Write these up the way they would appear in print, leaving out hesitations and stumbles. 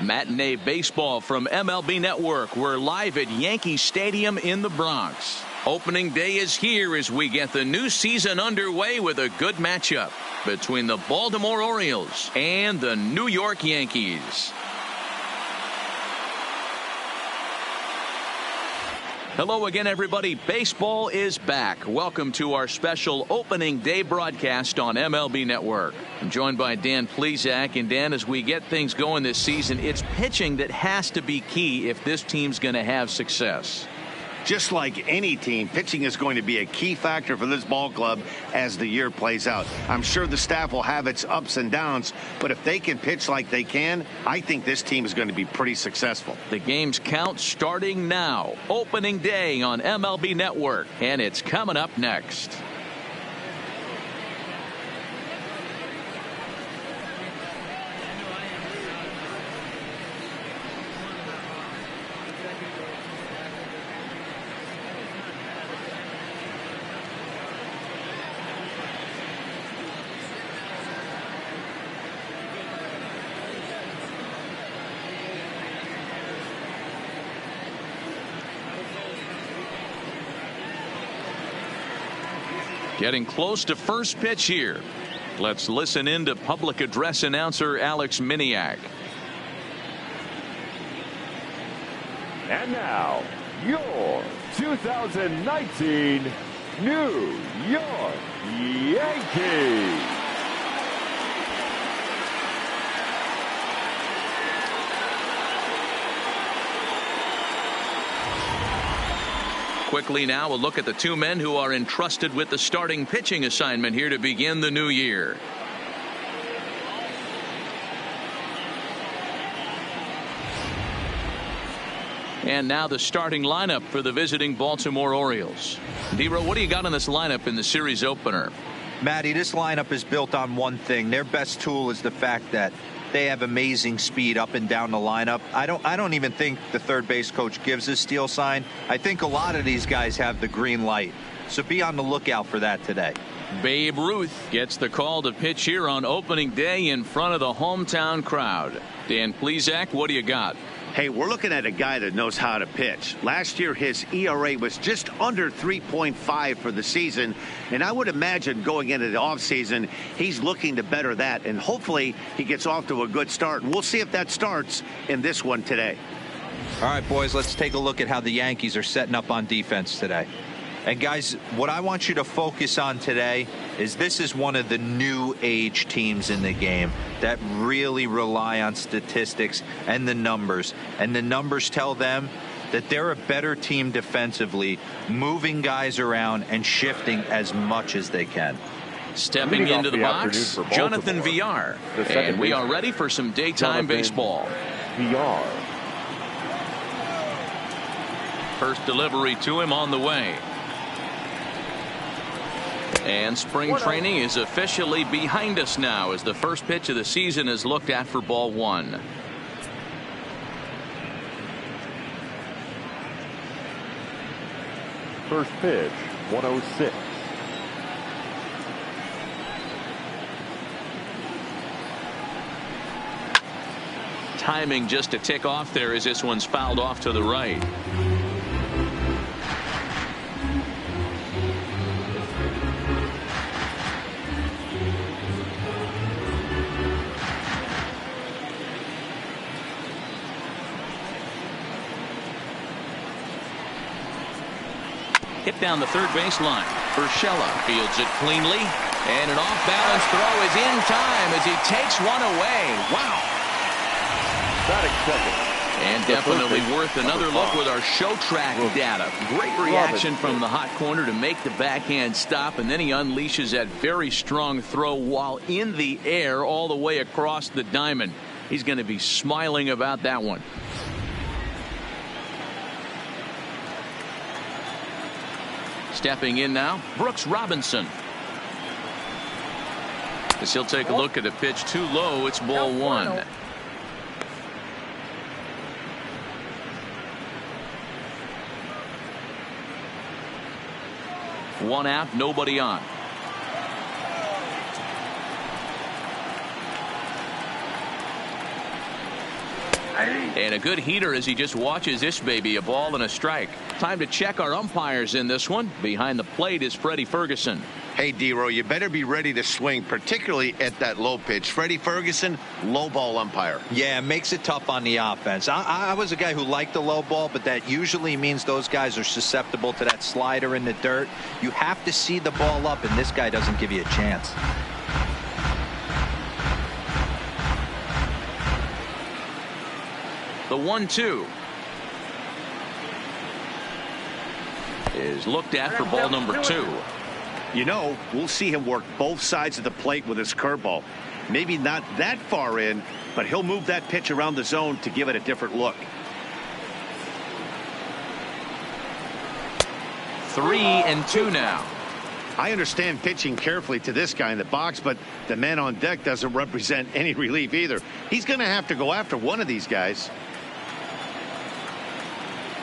Matinee baseball from MLB Network. We're live at Yankee Stadium in the Bronx. Opening day is here as we get the new season underway with a good matchup between the Baltimore Orioles and the New York Yankees. Hello again, everybody. Baseball is back. Welcome to our special opening day broadcast on MLB Network. I'm joined by Dan Plesac. And Dan, as we get things going this season, it's pitching that has to be key if this team's going to have success. Just like any team, pitching is going to be a key factor for this ball club as the year plays out. I'm sure the staff will have its ups and downs, but if they can pitch like they can, I think this team is going to be pretty successful. The games count starting now. Opening day on MLB Network, and it's coming up next. Getting close to first pitch here. Let's listen in to public address announcer Alex Miniak. And now, your 2019 New York Yankees. Quickly now, a look at the two men who are entrusted with the starting pitching assignment here to begin the new year. And now the starting lineup for the visiting Baltimore Orioles. Dero, what do you got on this lineup in the series opener? Matty, this lineup is built on one thing. Their best tool is the fact that they have amazing speed up and down the lineup. I don't even think the third base coach gives a steal sign. I think a lot of these guys have the green light. So be on the lookout for that today. Babe Ruth gets the call to pitch here on opening day in front of the hometown crowd. Dan Plesac, what do you got? Hey, we're looking at a guy that knows how to pitch. Last year, his ERA was just under 3.5 for the season. And I would imagine going into the offseason, he's looking to better that. And hopefully he gets off to a good start. And we'll see if that starts in this one today. All right, boys, let's take a look at how the Yankees are setting up on defense today. And guys, what I want you to focus on today is this is one of the new age teams in the game that really rely on statistics and the numbers. And the numbers tell them that they're a better team defensively, moving guys around and shifting as much as they can. Stepping into the box, Jonathan Villar. And we are ready for some daytime baseball. Villar. First delivery to him on the way. And spring training is officially behind us now as the first pitch of the season is looked at for ball one. First pitch, 106. Timing just to tick off there as this one's fouled off to the right. Hit down the third baseline. Urshela fields it cleanly. And an off-balance throw is in time as he takes one away. Wow. And definitely worth another look with our show track data. Great reaction from the hot corner to make the backhand stop. And then he unleashes that very strong throw while in the air all the way across the diamond. He's going to be smiling about that one. Stepping in now, Brooks Robinson. As he'll take a look at a pitch too low, it's ball one. One out, nobody on. And a good heater as he just watches this baby, a ball and a strike. Time to check our umpires in this one. Behind the plate is Freddie Ferguson. Hey, D-Row, you better be ready to swing, particularly at that low pitch. Freddie Ferguson, low ball umpire. Yeah, it makes it tough on the offense. I was a guy who liked the low ball, but that usually means those guys are susceptible to that slider in the dirt. You have to see the ball up, and this guy doesn't give you a chance. The 1-2 is looked at for ball number 2. You know, we'll see him work both sides of the plate with his curveball. Maybe not that far in, but he'll move that pitch around the zone to give it a different look. 3-2 now. I understand pitching carefully to this guy in the box, but the man on deck doesn't represent any relief either. He's going to have to go after one of these guys.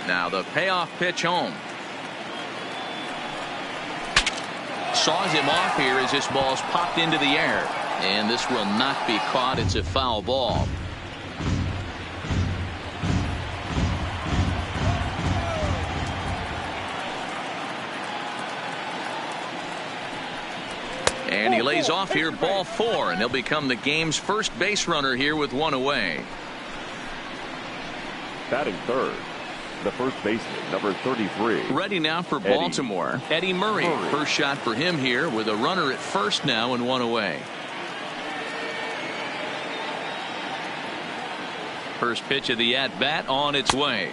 Now the payoff pitch home. Saws him off here as this ball's popped into the air. And this will not be caught. It's a foul ball. And he lays off here, ball 4, and he'll become the game's first base runner here with 1 away. Batting third, the first baseman, number 33. Ready now for Baltimore, Eddie Murray. First shot for him here with a runner at first now and 1 away. First pitch of the at-bat on its way.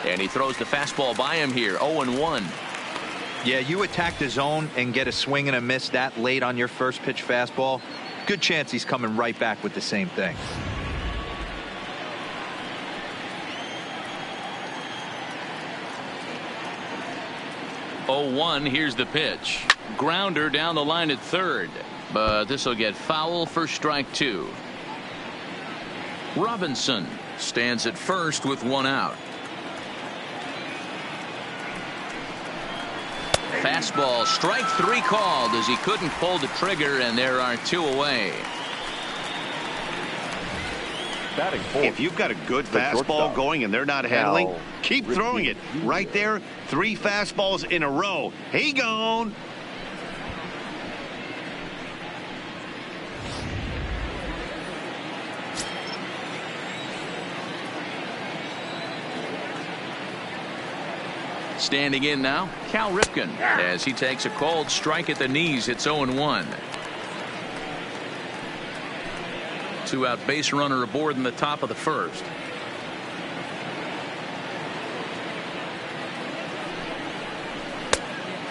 And he throws the fastball by him here, 0-1. Yeah, you attack the zone and get a swing and a miss that late on your first pitch fastball. Good chance he's coming right back with the same thing. Here's the pitch. Grounder down the line at third, but this will get foul for strike 2. Robinson stands at first with 1 out. Fastball, strike 3 called as he couldn't pull the trigger, and there are 2 away. If you've got a good fastball going and they're not handling, keep throwing it. Right there, 3 fastballs in a row. He gone. Standing in now, Cal Ripken, as he takes a cold strike at the knees. It's 0-1. 2-out base runner aboard in the top of the first.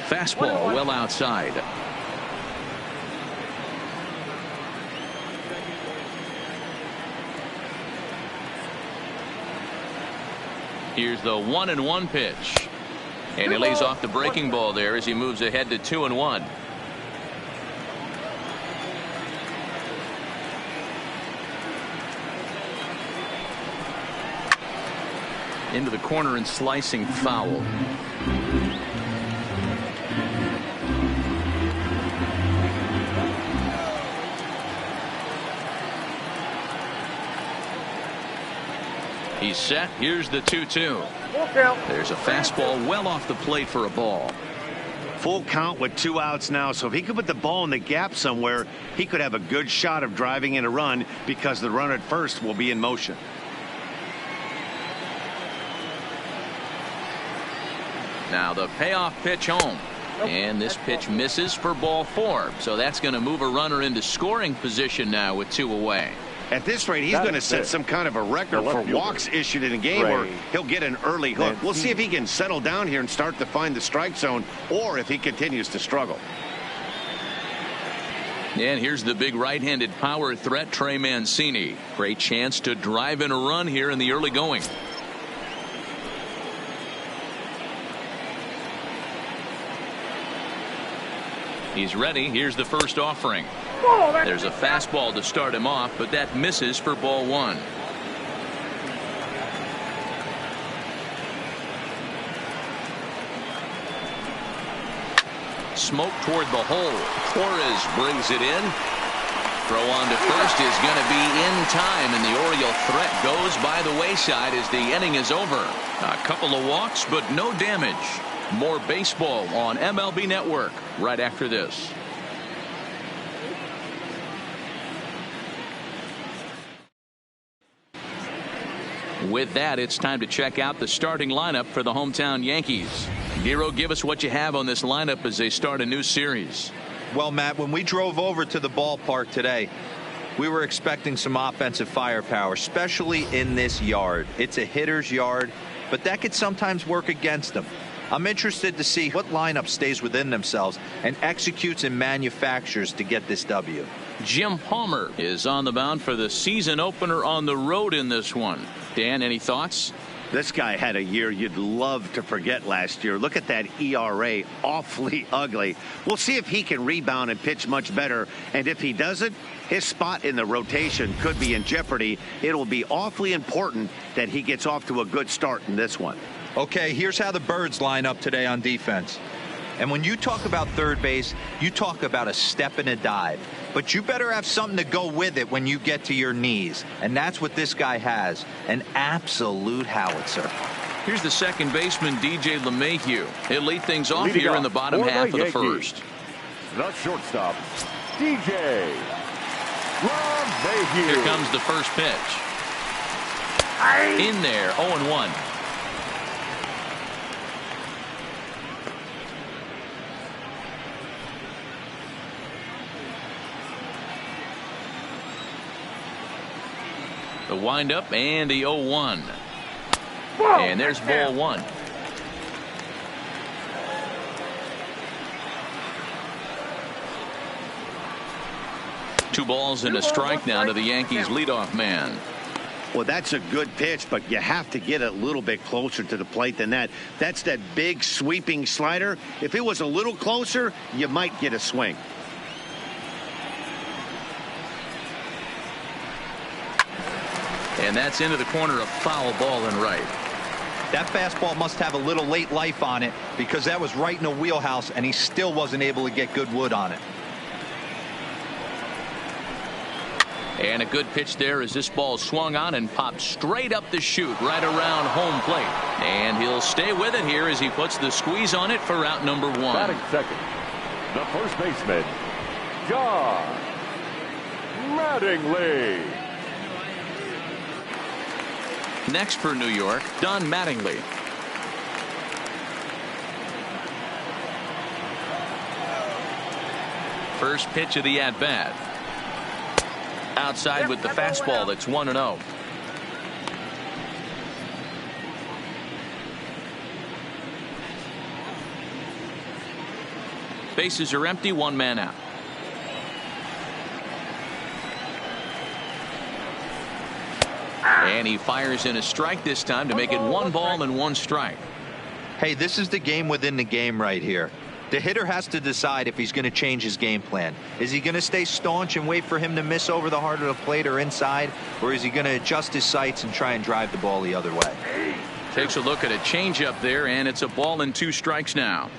Fastball well outside. Here's the 1-1 pitch. And he lays off the breaking ball there as he moves ahead to 2-1. Into the corner and slicing foul. He's set. Here's the 2-2. There's a fastball well off the plate for a ball. Full count with 2 outs now, so if he could put the ball in the gap somewhere, he could have a good shot of driving in a run because the runner at first will be in motion. Now the payoff pitch home. And this pitch misses for ball 4. So that's going to move a runner into scoring position now with 2 away. At this rate, he's going to set some kind of a record for walks issued in a game where he'll get an early hook. We'll see if he can settle down here and start to find the strike zone, or if he continues to struggle. And here's the big right-handed power threat, Trey Mancini. Great chance to drive in a run here in the early going. He's ready. Here's the first offering. There's a fastball to start him off, but that misses for ball 1. Smoke toward the hole. Torres brings it in. Throw on to first is going to be in time, and the Oriole threat goes by the wayside as the inning is over. A couple of walks, but no damage. More baseball on MLB Network right after this. With that, it's time to check out the starting lineup for the hometown Yankees. Giro, give us what you have on this lineup as they start a new series. Well, Matt, when we drove over to the ballpark today, we were expecting some offensive firepower, especially in this yard. It's a hitter's yard, but that could sometimes work against them. I'm interested to see what lineup stays within themselves and executes and manufactures to get this W. Jim Palmer is on the mound for the season opener on the road in this one. Dan, any thoughts? This guy had a year you'd love to forget last year. Look at that ERA, awfully ugly. We'll see if he can rebound and pitch much better. And if he doesn't, his spot in the rotation could be in jeopardy. It'll be awfully important that he gets off to a good start in this one. Okay, here's how the Birds line up today on defense. And when you talk about third base, you talk about a step and a dive. But you better have something to go with it when you get to your knees. And that's what this guy has. An absolute howitzer. Here's the second baseman, DJ LeMahieu. He'll lead things off Leading here off in the bottom for half the of the Yankees, first. the shortstop, DJ LeMahieu. Here comes the first pitch. In there, 0-1. The windup and the 0-1. And there's ball one. Two balls and a strike now to the Yankees leadoff man. Well, that's a good pitch, but you have to get a little bit closer to the plate than that. That's that big sweeping slider. If it was a little closer, you might get a swing. And that's into the corner, a foul ball and right. That fastball must have a little late life on it because that was right in the wheelhouse and he still wasn't able to get good wood on it. And a good pitch there as this ball swung on and popped straight up the chute right around home plate. And he'll stay with it here as he puts the squeeze on it for out number one. Batting second, the first baseman, John Mattingly. Next for New York, Don Mattingly. First pitch of the at-bat. Outside with the fastball. That's 1-0. Bases are empty, one man out. And he fires in a strike this time to make it 1 ball and 1 strike. Hey, this is the game within the game right here. The hitter has to decide if he's going to change his game plan. Is he going to stay staunch and wait for him to miss over the heart of the plate or inside? Or is he going to adjust his sights and try and drive the ball the other way? Takes a look at a changeup there, and it's a ball and 2 strikes now.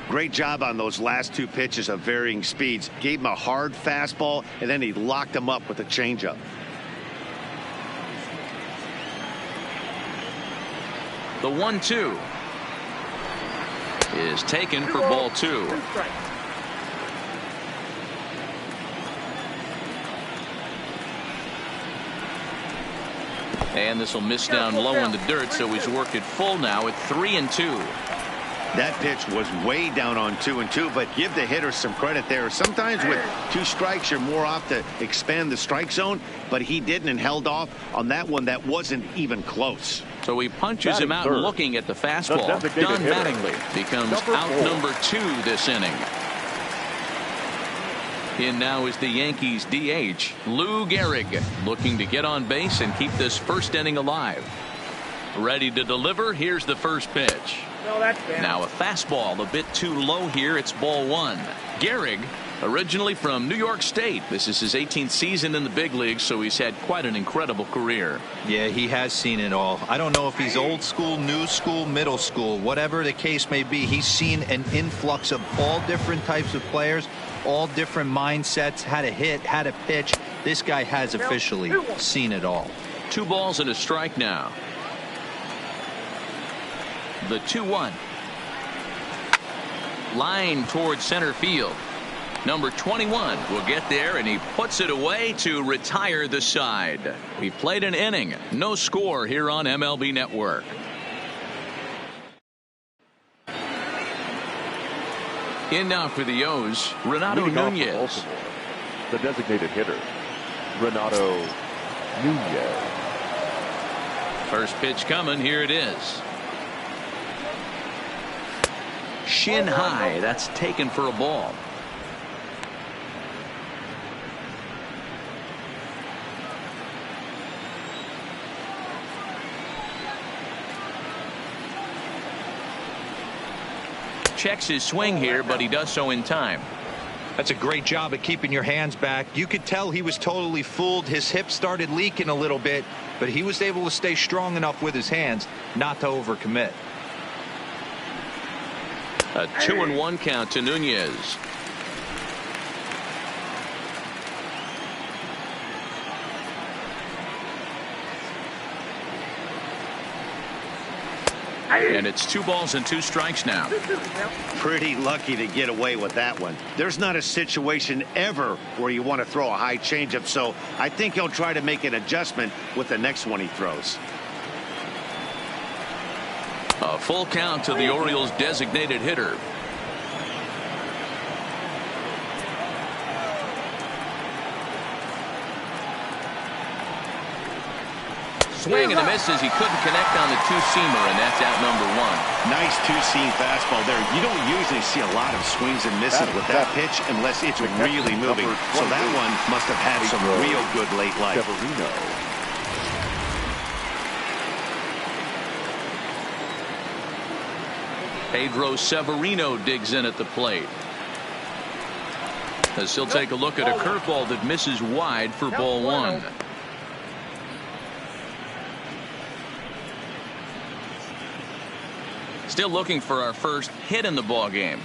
Great job on those last 2 pitches of varying speeds. Gave him a hard fastball, and then he locked him up with a changeup. The 1-2 is taken for ball 2. And this will miss down low in the dirt, so he's worked it full now at 3-2. That pitch was way down on 2-2, but give the hitter some credit there. Sometimes with 2 strikes, you're more off to expand the strike zone, but he didn't and held off on that one that wasn't even close. So he punches him out looking at the fastball. Don Mattingly becomes out number 2 this inning. In now is the Yankees DH, Lou Gehrig, looking to get on base and keep this first inning alive. Ready to deliver. Here's the first pitch. Now a fastball a bit too low here. It's ball 1. Gehrig, originally from New York State. This is his 18th season in the big leagues, so he's had quite an incredible career. Yeah, he has seen it all. I don't know if he's old school, new school, middle school, whatever the case may be. He's seen an influx of all different types of players, all different mindsets, how to hit, how to pitch. This guy has officially seen it all. 2 balls and a strike now. The 2-1. Line towards center field. Number 21 will get there, and he puts it away to retire the side. We played an inning. No score here on MLB Network. In now for the O's, Renato Nunez. The designated hitter, Renato Nunez. First pitch coming. Here it is. Shin high. That's taken for a ball. Checks his swing here, but he does so in time. That's a great job at keeping your hands back. You could tell he was totally fooled. His hip started leaking a little bit, but he was able to stay strong enough with his hands not to overcommit. A 2-1 count to Nunez. And it's 2 balls and 2 strikes now. Pretty lucky to get away with that one. There's not a situation ever where you want to throw a high changeup, so I think he'll try to make an adjustment with the next one he throws. A full count to the Orioles designated hitter. Swing and a miss as he couldn't connect on the 2-seamer, and that's out number 1. Nice 2-seam fastball there. You don't usually see a lot of swings and misses with that pitch unless it's really moving. So that one must have had some real good late life. Pedro Severino digs in at the plate. As he'll take a look at a curveball that misses wide for ball 1. Still looking for our first hit in the ball game.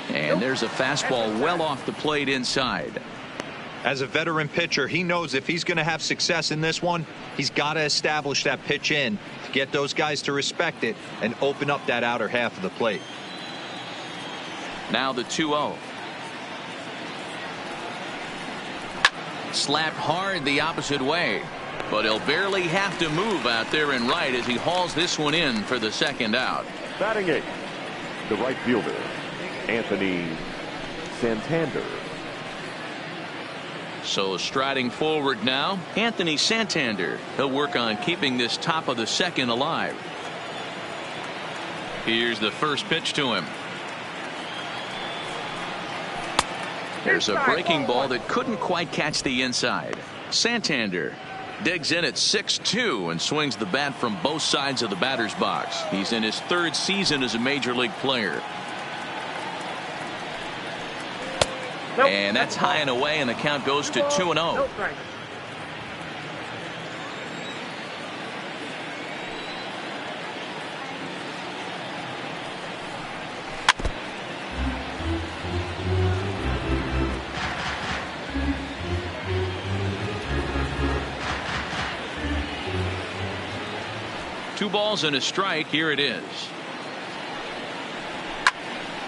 And there's a fastball well off the plate inside. As a veteran pitcher, he knows if he's going to have success in this one, he's got to establish that pitch in to get those guys to respect it and open up that outer half of the plate. Now the 2-0. Slapped hard the opposite way, but he'll barely have to move out there in right as he hauls this one in for the second out. Batting 8th, the right fielder, Anthony Santander. So striding forward now, Anthony Santander. He'll work on keeping this top of the second alive. Here's the first pitch to him. There's a breaking ball that couldn't quite catch the inside. Santander digs in at 6-2 and swings the bat from both sides of the batter's box. He's in his 3rd season as a major league player. And that's high and away, and the count goes to 2-0. Two balls and a strike. Here it is.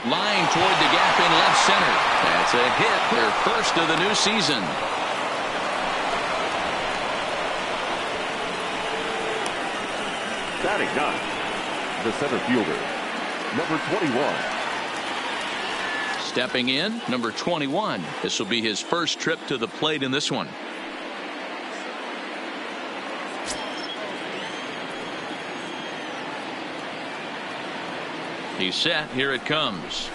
Line toward the gap in left center. That's a hit, their first of the new season. Batting 9, the center fielder, number 21. Stepping in, number 21. This will be his first trip to the plate in this one. He's set. Here it comes.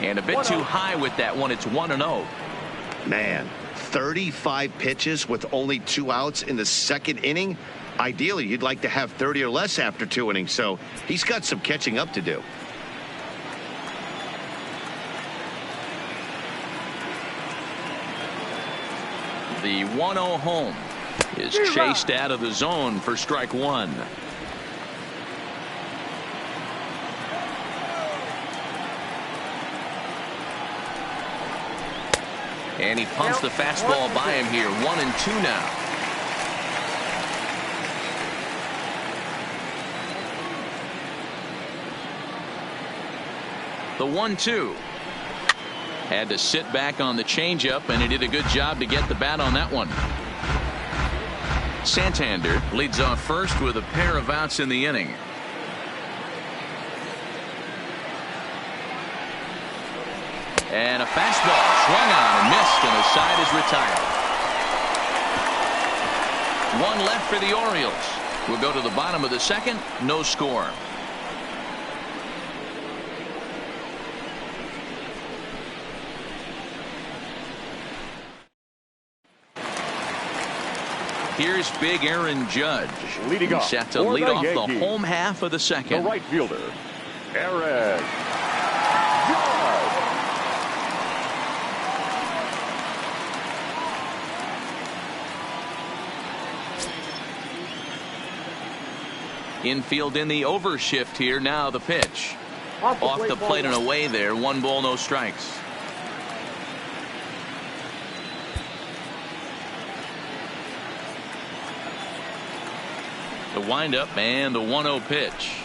And a bit too high with that one. It's 1-0. Man, 35 pitches with only 2 outs in the second inning. Ideally, you'd like to have 30 or less after 2 innings, so he's got some catching up to do. The 1-0 home is chased out of the zone for strike 1. And he pumps the fastball by him here. 1-2 now. The 1-2. Had to sit back on the changeup, and he did a good job to get the bat on that one. Santander leads off first with a pair of outs in the inning. And a fastball swung on and missed, and the side is retired. One left for the Orioles. We'll go to the bottom of the second. No score. Here's big Aaron Judge. Leading off set to lead off the home half of the second. The right fielder, Aaron Judge. Infield in the overshift here. Now the pitch. Off the plate and away there. 1 ball, no strikes. The windup and the 1-0 pitch.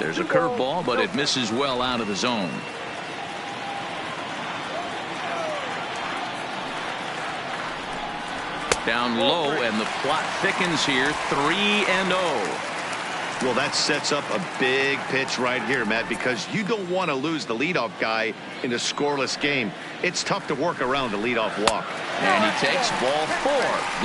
There's a curveball, but it misses well out of the zone. Down low, and the plot thickens here. 3-0. Well, that sets up a big pitch right here, Matt, because you don't want to lose the leadoff guy in a scoreless game. It's tough to work around the leadoff walk. And he takes ball 4.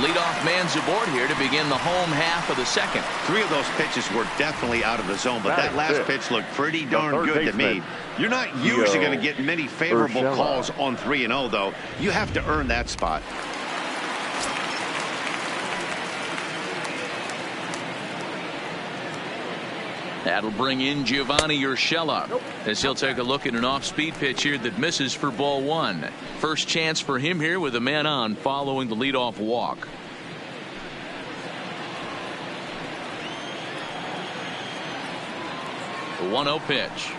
Leadoff man's aboard here to begin the home half of the second. 3 of those pitches were definitely out of the zone, but that last pitch looked pretty darn good to me. You're not usually going to get many favorable calls on 3-0, though. You have to earn that spot. That'll bring in Giovanni Urshela as he'll take a look at an off-speed pitch here that misses for ball 1. First chance for him here with a man on following the leadoff walk. The 1-0 pitch.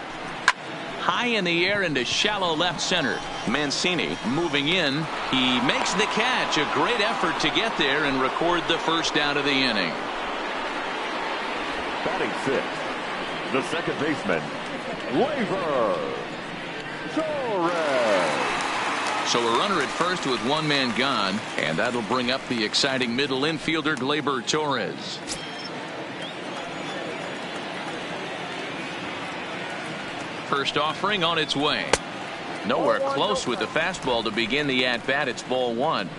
High in the air into shallow left center. Mancini moving in. He makes the catch. A great effort to get there and record the first out of the inning. Batting 6, the second baseman, Gleyber Torres. So a runner at first with 1 man gone, and that'll bring up the exciting middle infielder Gleyber Torres. First offering on its way. Nowhere close with the fastball to begin the at-bat. It's ball 1.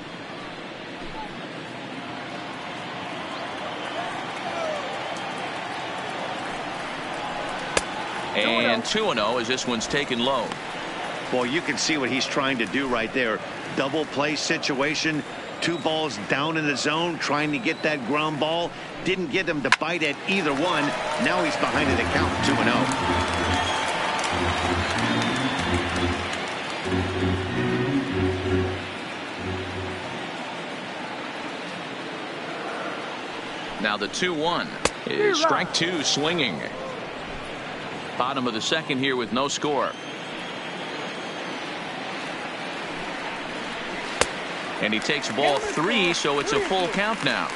And 2-0 as this one's taken low. Well, you can see what he's trying to do right there. Double play situation. 2 balls down in the zone, trying to get that ground ball. Didn't get him to bite at either one. Now he's behind in the count, 2-0. Now the 2-1 is strike 2 swinging. Bottom of the second here with no score. And he takes ball 3, so it's a full count now.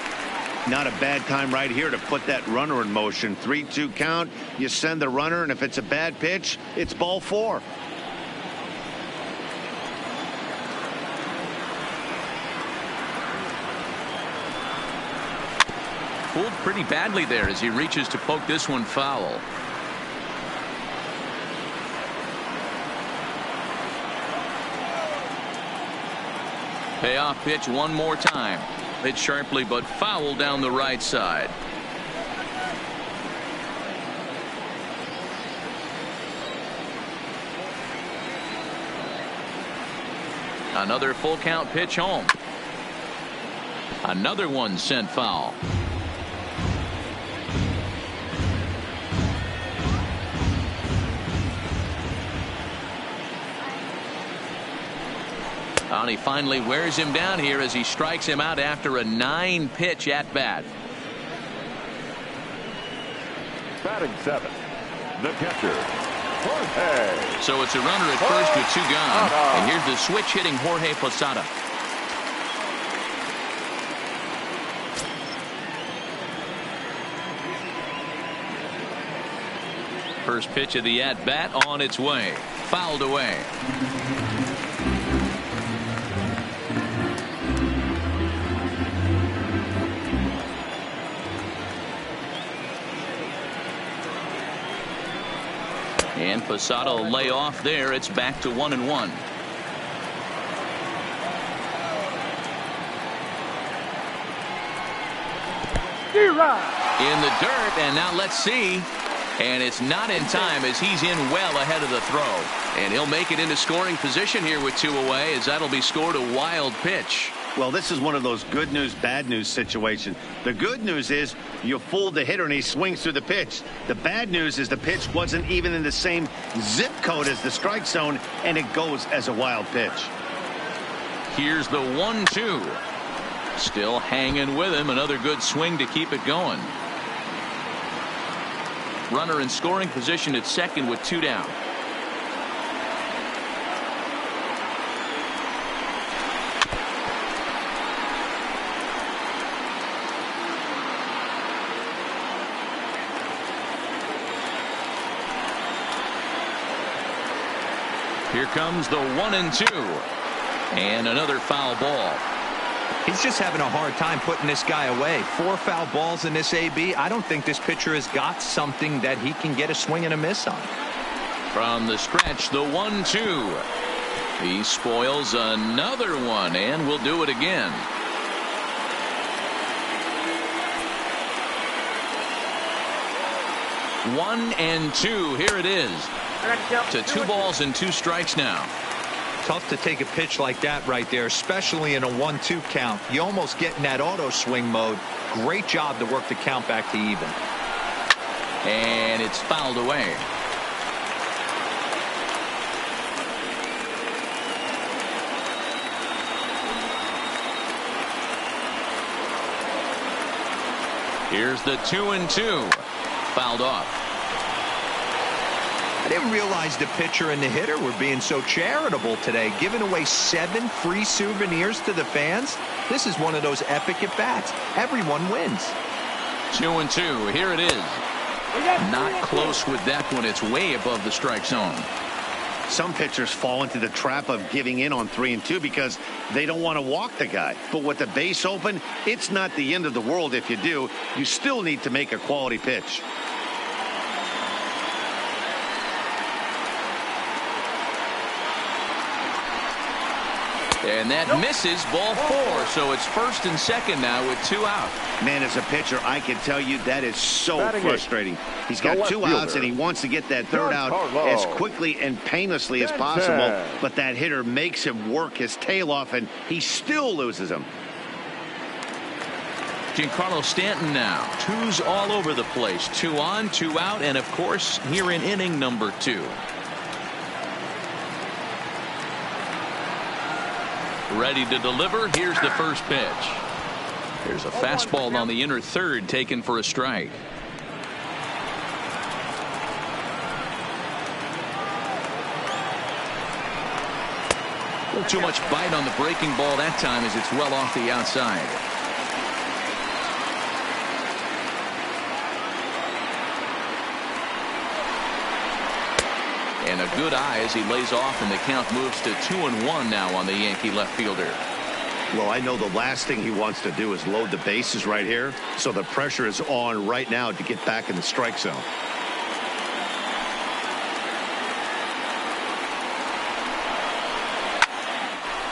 Not a bad time right here to put that runner in motion. 3-2 count. You send the runner, and if it's a bad pitch, it's ball 4. Fooled pretty badly there as he reaches to poke this one foul. Payoff pitch one more time. Hit sharply but foul down the right side. Another full count pitch home. Another one sent foul. And he finally wears him down here as he strikes him out after a 9-pitch at bat. Batting 7, the catcher, So it's a runner at first with 2 gone. And here's the switch hitting Jorge Posada. First pitch of the at-bat on its way. Fouled away. And Posada will lay off there. It's back to 1-1. In the dirt, and now let's see. And it's not in time as he's in well ahead of the throw. And he'll make it into scoring position here with 2 away as that'll be scored a wild pitch. Well, this is one of those good news, bad news situations. The good news is you fooled the hitter and he swings through the pitch. The bad news is the pitch wasn't even in the same zip code as the strike zone, and it goes as a wild pitch. Here's the 1-2. Still hanging with him. Another good swing to keep it going. Runner in scoring position at second with 2 down. Here comes the 1-2. And another foul ball. He's just having a hard time putting this guy away. 4 foul balls in this AB. I don't think this pitcher has got something that he can get a swing and a miss on. From the stretch, the 1-2. He spoils another one, and will do it again. One and 2. Here it is. To 2 balls and 2 strikes now. Tough to take a pitch like that right there, especially in a 1-2 count. You almost get in that auto swing mode. Great job to work the count back to even. And it's fouled away. Here's the 2-2. Fouled off. I didn't realize the pitcher and the hitter were being so charitable today, giving away 7 free souvenirs to the fans. This is one of those epic at-bats. Everyone wins. 2-2. Here it is. Not close with that one. It's way above the strike zone. Some pitchers fall into the trap of giving in on 3-2 because they don't want to walk the guy. But with the base open, it's not the end of the world if you do. You still need to make a quality pitch. And that misses, ball 4. So it's first and second now with 2 out. Man, as a pitcher, I can tell you that is so frustrating. He's got 2 outs and he wants to get that 3rd out as quickly and painlessly as possible. But that hitter makes him work his tail off and he still loses him. Giancarlo Stanton now. 2s all over the place. 2 on, 2 out, and of course here in inning number 2. Ready to deliver. Here's the first pitch. There's a fastball on the inner third taken for a strike. A little too much bite on the breaking ball that time as it's well off the outside. And a good eye as he lays off, and the count moves to 2-1 now on the Yankee left fielder. Well, I know the last thing he wants to do is load the bases right here, so the pressure is on right now to get back in the strike zone.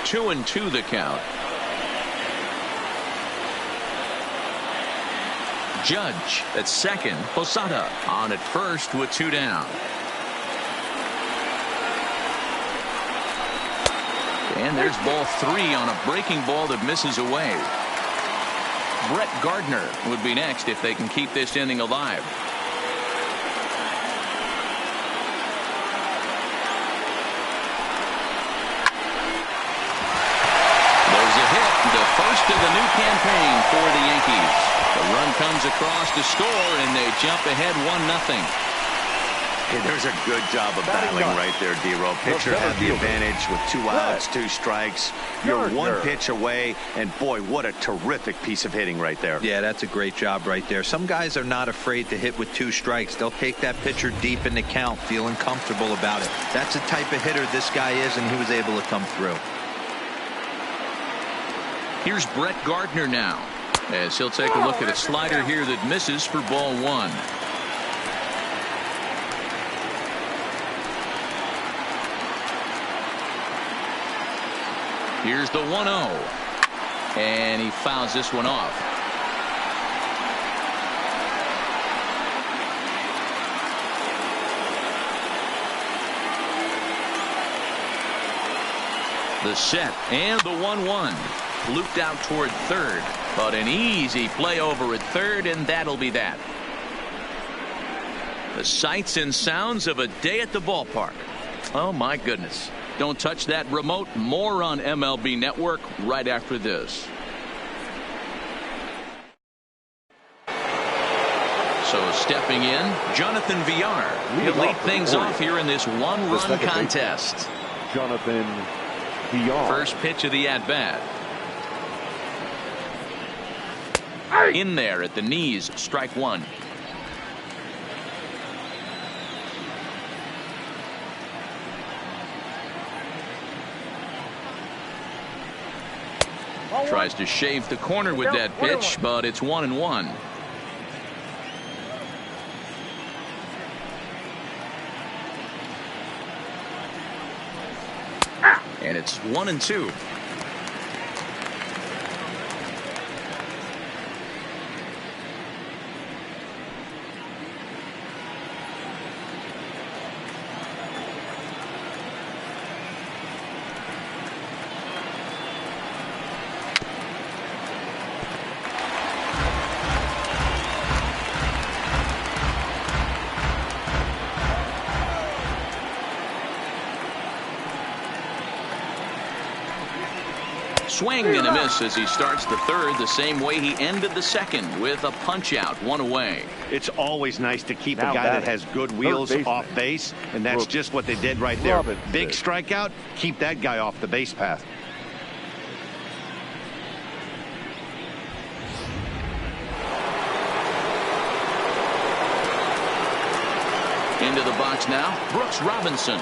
Two and 2 the count. Judge at second. Posada on at first with 2 down. And there's ball 3 on a breaking ball that misses away. Brett Gardner would be next if they can keep this inning alive. There's a hit, the first of the new campaign for the Yankees. The run comes across to score, and they jump ahead 1-0. Hey, there's a good job of battling right there, D-Row. Pitcher had the advantage with 2 outs, 2 strikes. You're 1 pitch away, and boy, what a terrific piece of hitting right there. Yeah, that's a great job right there. Some guys are not afraid to hit with 2 strikes. They'll take that pitcher deep in the count, feeling comfortable about it. That's the type of hitter this guy is, and he was able to come through. Here's Brett Gardner now, as he'll take a look at a slider here that misses for ball 1. Here's the 1-0, and he fouls this one off. The set and the 1-1. Looped out toward third, but an easy play over at third, and that'll be that. The sights and sounds of a day at the ballpark. Oh my goodness. Don't touch that remote. More on MLB Network right after this. So stepping in, Jonathan Villar. He'll lead things off here in this 1-run contest. Jonathan Villar. First pitch of the at-bat. In there at the knees, strike 1. Tries to shave the corner with that pitch, but it's 1-1. And it's 1-2. Swing and a miss as he starts the third the same way he ended the second, with a punch out, 1 away. It's always nice to keep a guy that has good wheels off base, and that's just what they did right there. Big strikeout, keep that guy off the base path. Into the box now, Brooks Robinson.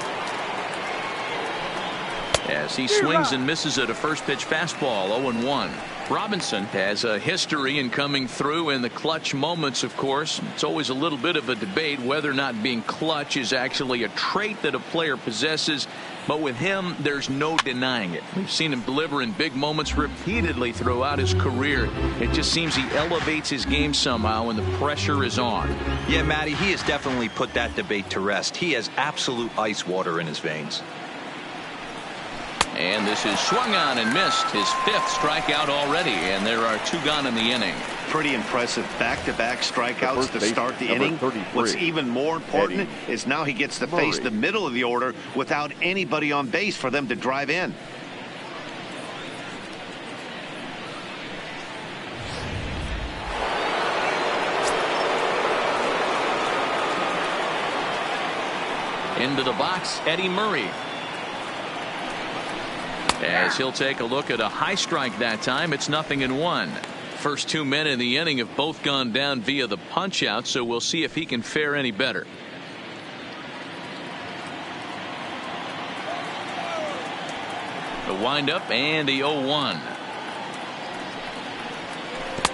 As he swings and misses at a first pitch fastball, 0-1. Robinson has a history in coming through in the clutch moments, of course. It's always a little bit of a debate whether or not being clutch is actually a trait that a player possesses. But with him, there's no denying it. We've seen him deliver in big moments repeatedly throughout his career. It just seems he elevates his game somehow when the pressure is on. Yeah, Matty, he has definitely put that debate to rest. He has absolute ice water in his veins. And this is swung on and missed, his 5th strikeout already, and there are 2 gone in the inning. Pretty impressive back-to-back strikeouts to start the inning. What's even more important is now he gets to face the middle of the order without anybody on base for them to drive in. Into the box, Eddie Murray. As he'll take a look at a high strike that time, it's 0-1. First 2 men in the inning have both gone down via the punch out, so we'll see if he can fare any better. The windup and the 0-1.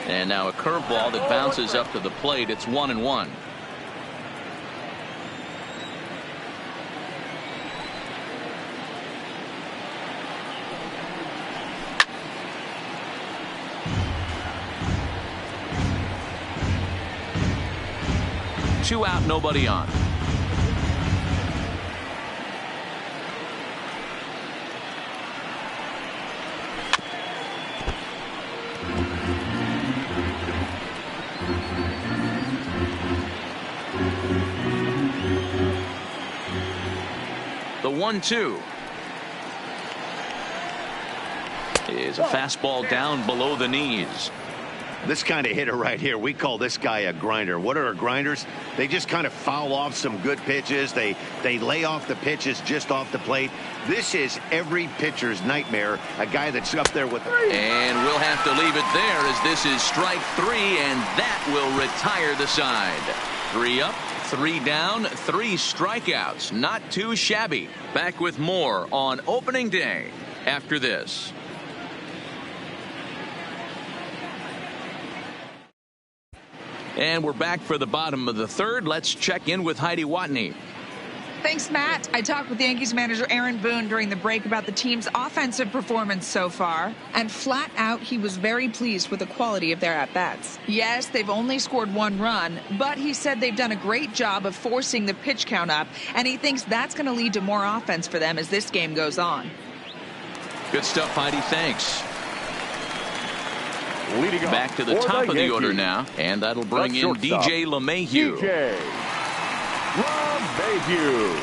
And now a curveball that bounces up to the plate. It's 1-1. Two out, nobody on. The 1-2 is a fastball down below the knees. This kind of hitter right here, we call this guy a grinder. What are grinders? They just kind of foul off some good pitches. They lay off the pitches just off the plate. This is every pitcher's nightmare, a guy that's up there with... And we'll have to leave it there as this is strike 3, and that will retire the side. 3 up, 3 down, 3 strikeouts. Not too shabby. Back with more on opening day after this. And we're back for the bottom of the third. Let's check in with Heidi Watney. Thanks, Matt. I talked with Yankees manager Aaron Boone during the break about the team's offensive performance so far, and flat out he was very pleased with the quality of their at-bats. Yes, they've only scored 1 run, but he said they've done a great job of forcing the pitch count up, and he thinks that's going to lead to more offense for them as this game goes on. Good stuff, Heidi. Thanks. Leading back to the top of the order now, and that'll bring in DJ LeMahieu. DJ LeMahieu.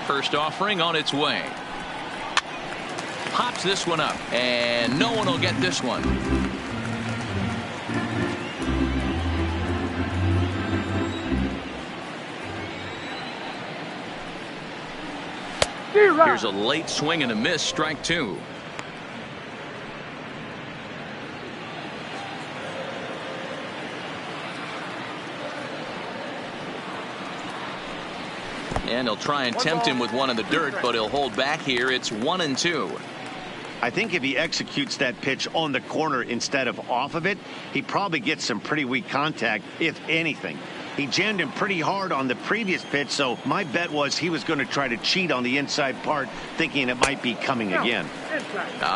First offering on its way. Pops this one up, and no one will get this one. Here's a late swing and a miss, strike 2. And he'll try and tempt him with one in the dirt, but he'll hold back here. It's 1-2. I think if he executes that pitch on the corner instead of off of it, he probably gets some pretty weak contact, if anything. He jammed him pretty hard on the previous pitch, so my bet was he was going to try to cheat on the inside part, thinking it might be coming again.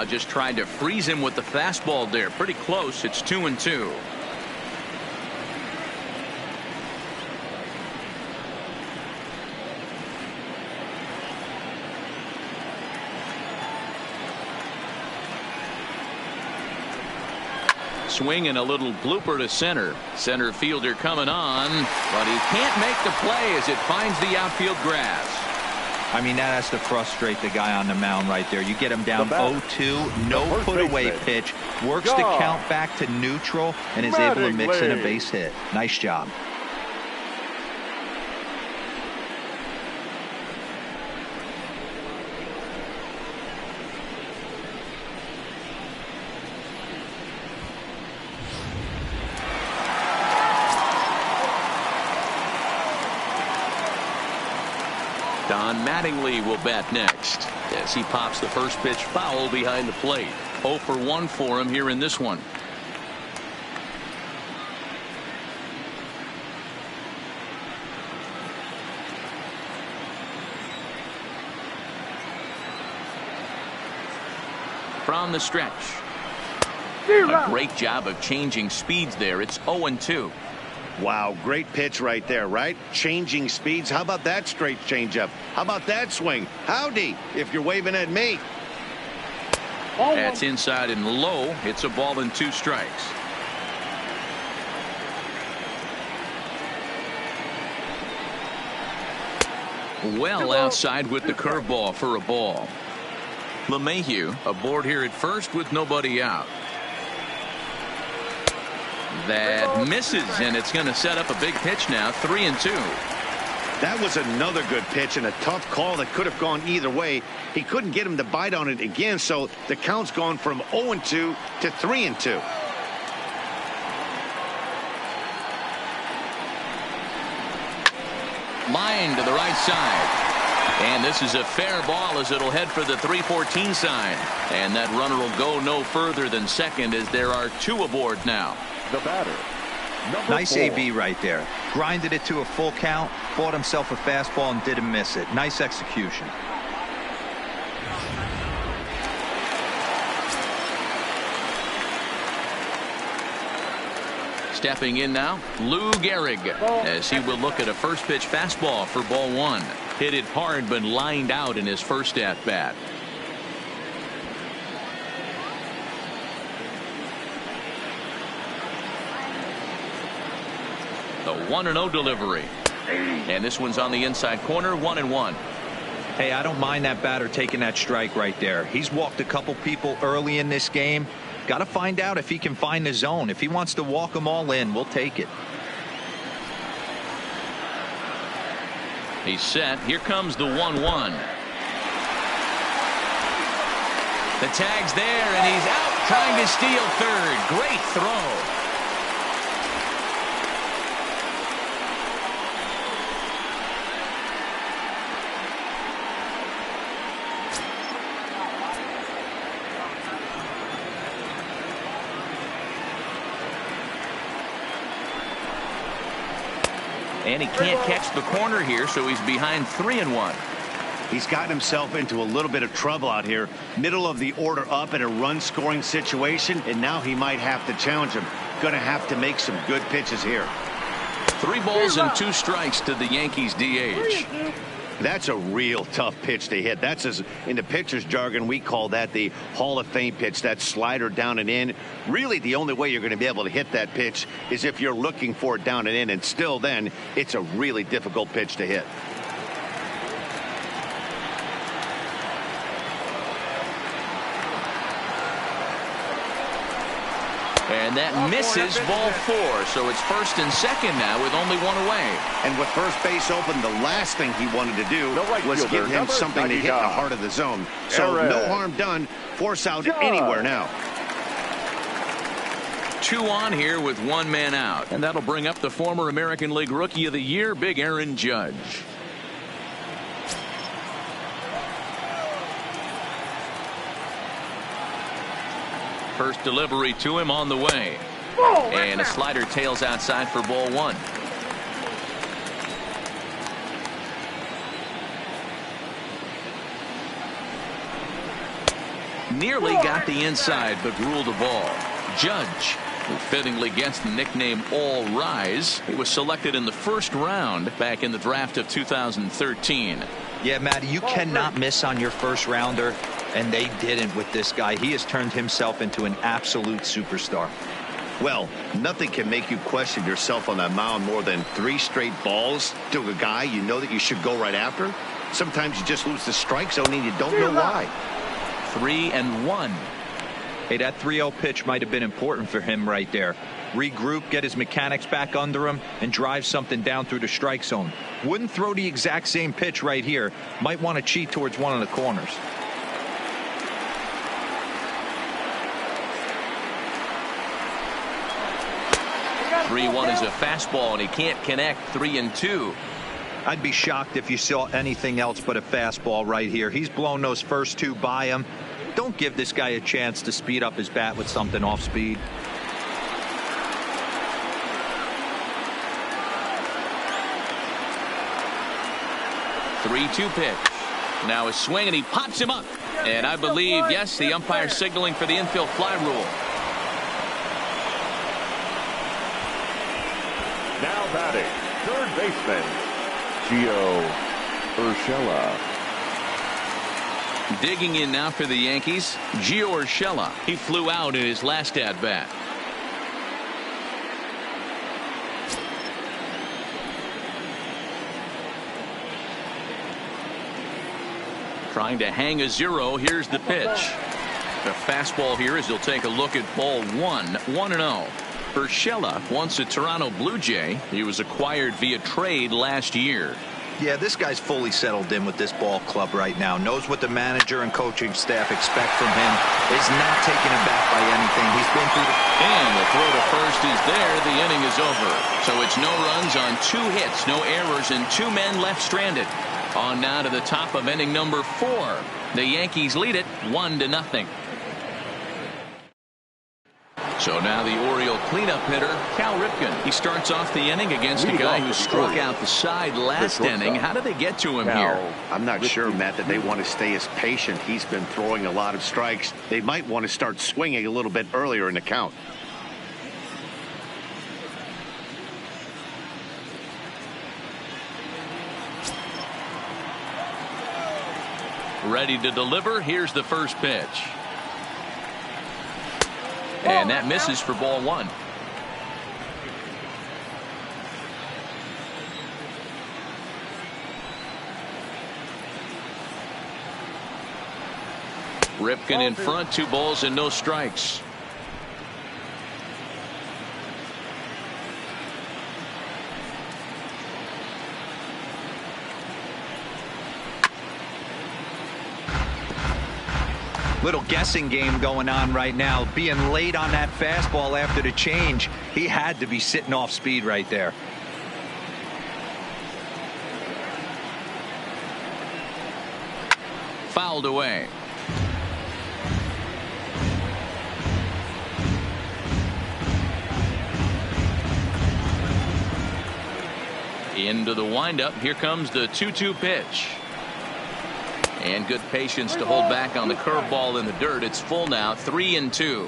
Just trying to freeze him with the fastball there. Pretty close. It's 2-2. Swing and a little blooper to center. Center fielder coming on, but he can't make the play as it finds the outfield grass. I mean, that has to frustrate the guy on the mound right there. You get him down 0-2, no put away pitch, works the count back to neutral, and is able to mix in a base hit. Nice job. Don Mattingly will bat next as he pops the first pitch foul behind the plate. 0 for 1 for him here in this one. From the stretch. A great job of changing speeds there. It's 0-2. Wow, great pitch right there, right? Changing speeds. How about that straight changeup? How about that swing? Howdy, if you're waving at me. That's inside and low. It's a ball and 2 strikes. Well outside with the curveball for a ball. LeMahieu aboard here at first with nobody out. That misses, and it's going to set up a big pitch now. 3-2. That was another good pitch and a tough call that could have gone either way. He couldn't get him to bite on it again, so the count's gone from 0-2 to 3-2. Line to the right side. And this is a fair ball as it'll head for the 3-14 sign. And that runner will go no further than second as there are 2 aboard now. The batter. Nice 4. AB right there. Grinded it to a full count, bought himself a fastball and didn't miss it. Nice execution. Stepping in now, Lou Gehrig, as he will look at a first pitch fastball for ball 1. Hit it hard but lined out in his first at bat. The 1-0 delivery. And this one's on the inside corner, 1-1. Hey, I don't mind that batter taking that strike right there. He's walked a couple people early in this game. Got to find out if he can find the zone. If he wants to walk them all in, we'll take it. He's set. Here comes the 1-1. The tag's there, and he's out trying to steal third. Great throw. And he can't catch the corner here, so he's behind 3-1. He's gotten himself into a little bit of trouble out here. Middle of the order up in a run-scoring situation, and now he might have to challenge him. Going to have to make some good pitches here. 3 balls and 2 strikes to the Yankees DH. That's a real tough pitch to hit. That's, as in the pitcher's jargon, we call that the Hall of Fame pitch. That slider down and in. Really, the only way you're going to be able to hit that pitch is if you're looking for it down and in, and still then, it's a really difficult pitch to hit. And that misses ball 4. So it's first and second now with only 1 away. And with first base open, the last thing he wanted to do was give him something to hit in the heart of the zone. So no harm done. Force out anywhere now. 2 on here with 1 man out. And that'll bring up the former American League Rookie of the Year, Big Aaron Judge. First delivery to him on the way. And a slider tails outside for ball 1. Nearly got the inside, but ruled a ball. Judge, who fittingly gets the nickname All Rise. He was selected in the first round back in the draft of 2013. Yeah, Matty, you cannot miss on your first rounder, and they didn't with this guy. He has turned himself into an absolute superstar. Well, nothing can make you question yourself on that mound more than 3 straight balls to a guy you know that you should go right after. Sometimes you just lose the strike zone and you don't know why. 3-1. Hey, that 3-0 pitch might have been important for him right there. Regroup, get his mechanics back under him, and drive something down through the strike zone. Wouldn't throw the exact same pitch right here. Might want to cheat towards one of the corners. 3-1 is a fastball, and he can't connect. 3-2. I'd be shocked if you saw anything else but a fastball right here. He's blown those first 2 by him. Don't give this guy a chance to speed up his bat with something off speed. Three-two pitch. Now a swing, and he pops him up. And I believe, yes, the umpire signaling for the infield fly rule. Now batting, third baseman, Gio Urshela. Digging in now for the Yankees, Gio Urshela. He flew out in his last at-bat. Trying to hang a 0. Here's the pitch. The fastball here as he'll take a look at ball 1. 1-0. Urshela, once a Toronto Blue Jay, he was acquired via trade last year. Yeah, this guy's fully settled in with this ball club right now. Knows what the manager and coaching staff expect from him. Is not taken aback by anything. He's been through the... And the throw to first is there. The inning is over. So it's no runs on 2 hits, no errors, and 2 men left stranded. On now to the top of inning number 4. The Yankees lead it 1-0. So now the Oriole cleanup hitter, Cal Ripken. He starts off the inning against a guy who struck out the side last inning. How did they get to him here? I'm not sure, Matt, that they want to stay as patient. He's been throwing a lot of strikes. They might want to start swinging a little bit earlier in the count. Ready to deliver. Here's the first pitch. And that misses for ball 1. Ripken in front, 2 balls and no strikes. Little guessing game going on right now. Being late on that fastball after the change, he had to be sitting off speed right there. Fouled away. Into the windup. Here comes the 2-2 pitch. And good patience to hold back on the curveball in the dirt. It's full now, 3-2.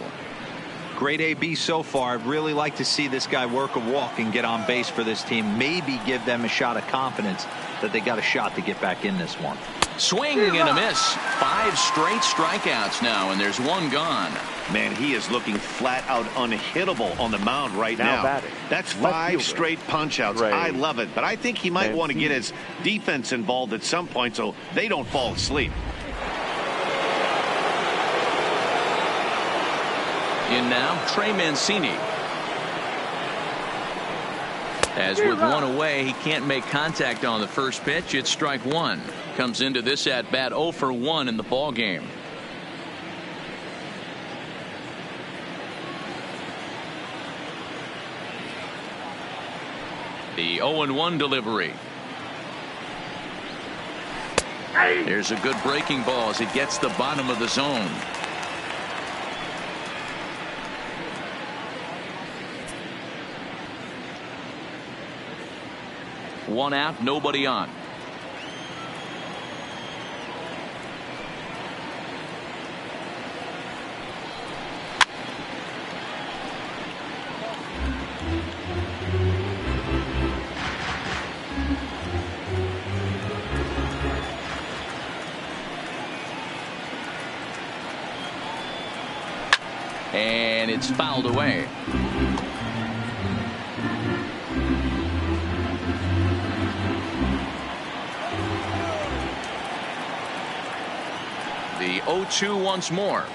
Great AB so far. I'd really like to see this guy work a walk and get on base for this team. Maybe give them a shot of confidence that they got a shot to get back in this one. Swing and a miss. 5 straight strikeouts now, and there's 1 gone. Man, he is looking flat out unhittable on the mound right now. Batting. That's 5 straight punch outs. I love it, but I think he might want to get his defense involved at some point so they don't fall asleep. In now, Trey Mancini. As with 1 away, he can't make contact on the first pitch. It's strike 1. Comes into this at bat 0 for 1 in the ball game. The 0-1 delivery. There's a good breaking ball as it gets the bottom of the zone. One out, nobody on. And it's fouled away. The 0-2 once more.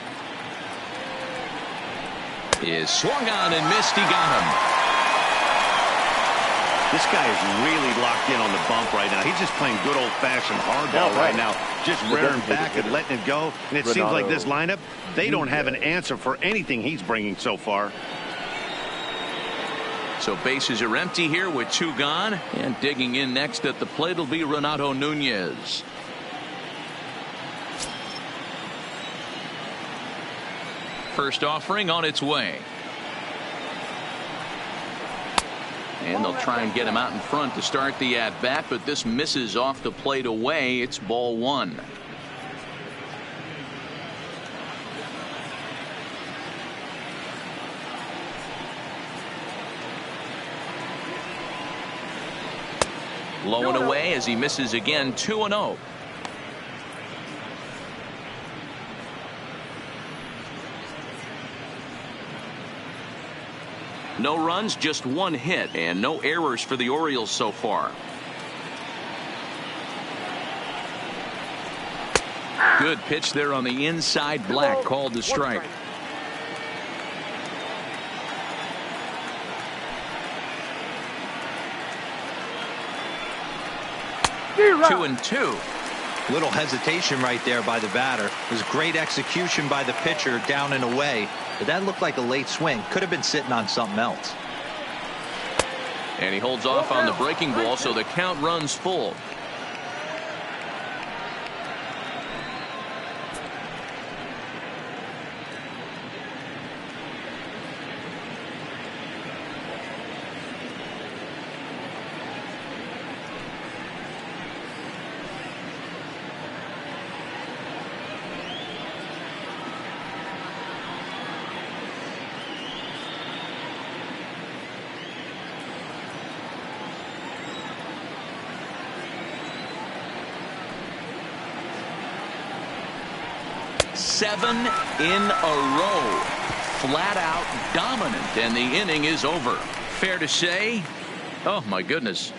Is swung on and missed. He got him. This guy is really locked in on the bump right now. He's just playing good old-fashioned hardball right now. Just rearing back and letting it go. And it seems like this lineup, they don't have an answer for anything he's bringing so far. So bases are empty here with 2 gone. And digging in next at the plate will be Renato Nunez. First offering on its way. And they'll try and get him out in front to start the at-bat, but this misses off the plate away. It's ball 1. Low and away as he misses again. 2-0. No runs, just 1 hit, and no errors for the Orioles so far. Good pitch there on the inside. Black called the strike. Two and two. Little hesitation right there by the batter. It was great execution by the pitcher down and away, but that looked like a late swing. Could have been sitting on something else. And he holds off on the breaking ball, so the count runs full. Seven in a row, flat out dominant, and the inning is over. Fair to say, oh my goodness,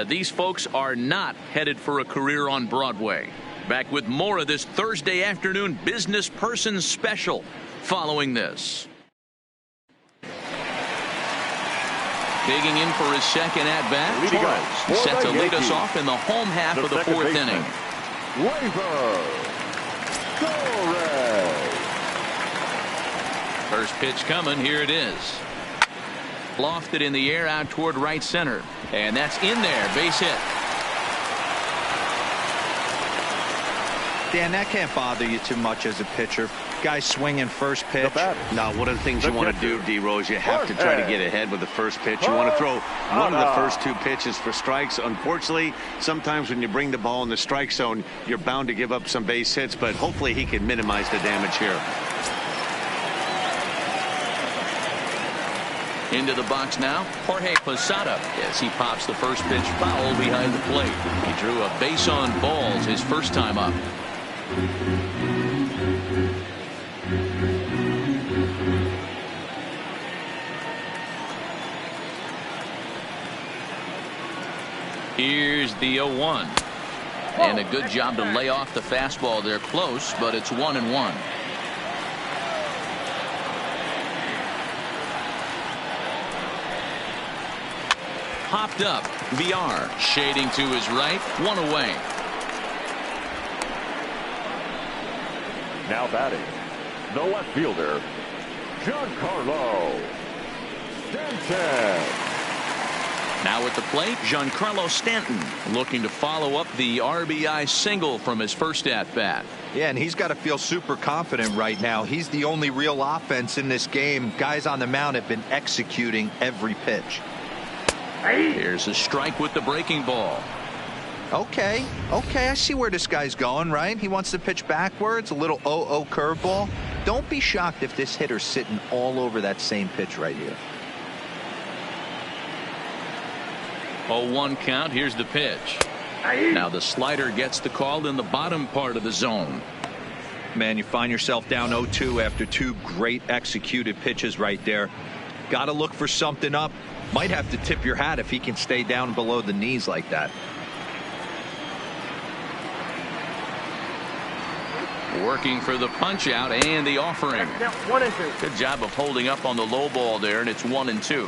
these folks are not headed for a career on Broadway. Back with more of this Thursday afternoon business person special following this. Digging in for his second at-bat, Torres, set to lead us off in the home half of the fourth inning. First pitch coming. Here it is. Lofted in the air out toward right center. And that's in there. Base hit. Dan, that can't bother you too much as a pitcher. Guy swinging first pitch. Now, one of the things you want to do, D-Rose, you have to try to get ahead with the first pitch. You want to throw one of the first two pitches for strikes. Unfortunately, sometimes when you bring the ball in the strike zone, you're bound to give up some base hits, but hopefully he can minimize the damage here. Into the box now, Jorge Posada, as he pops the first pitch foul behind the plate. He drew a base on balls his first time up. Here's the 0-1. And a good job to lay off the fastball there close, but it's 1-1. Popped up. VR shading to his right. One away. Now batting, the left fielder, Giancarlo Stanton. Now at the plate, Giancarlo Stanton looking to follow up the RBI single from his first at-bat. Yeah, and he's got to feel super confident right now. He's the only real offense in this game. Guys on the mound have been executing every pitch. Here's a strike with the breaking ball. Okay, I see where this guy's going, right? He wants to pitch backwards, a little 0-0 curveball. Don't be shocked if this hitter's sitting all over that same pitch right here. 0-1 count. Here's the pitch. Now the slider gets the call in the bottom part of the zone. Man, you find yourself down 0-2 after two great executed pitches right there. Got to look for something up. Might have to tip your hat if he can stay down below the knees like that. Working for the punch out and the offering. Good job of holding up on the low ball there, and it's 1-2.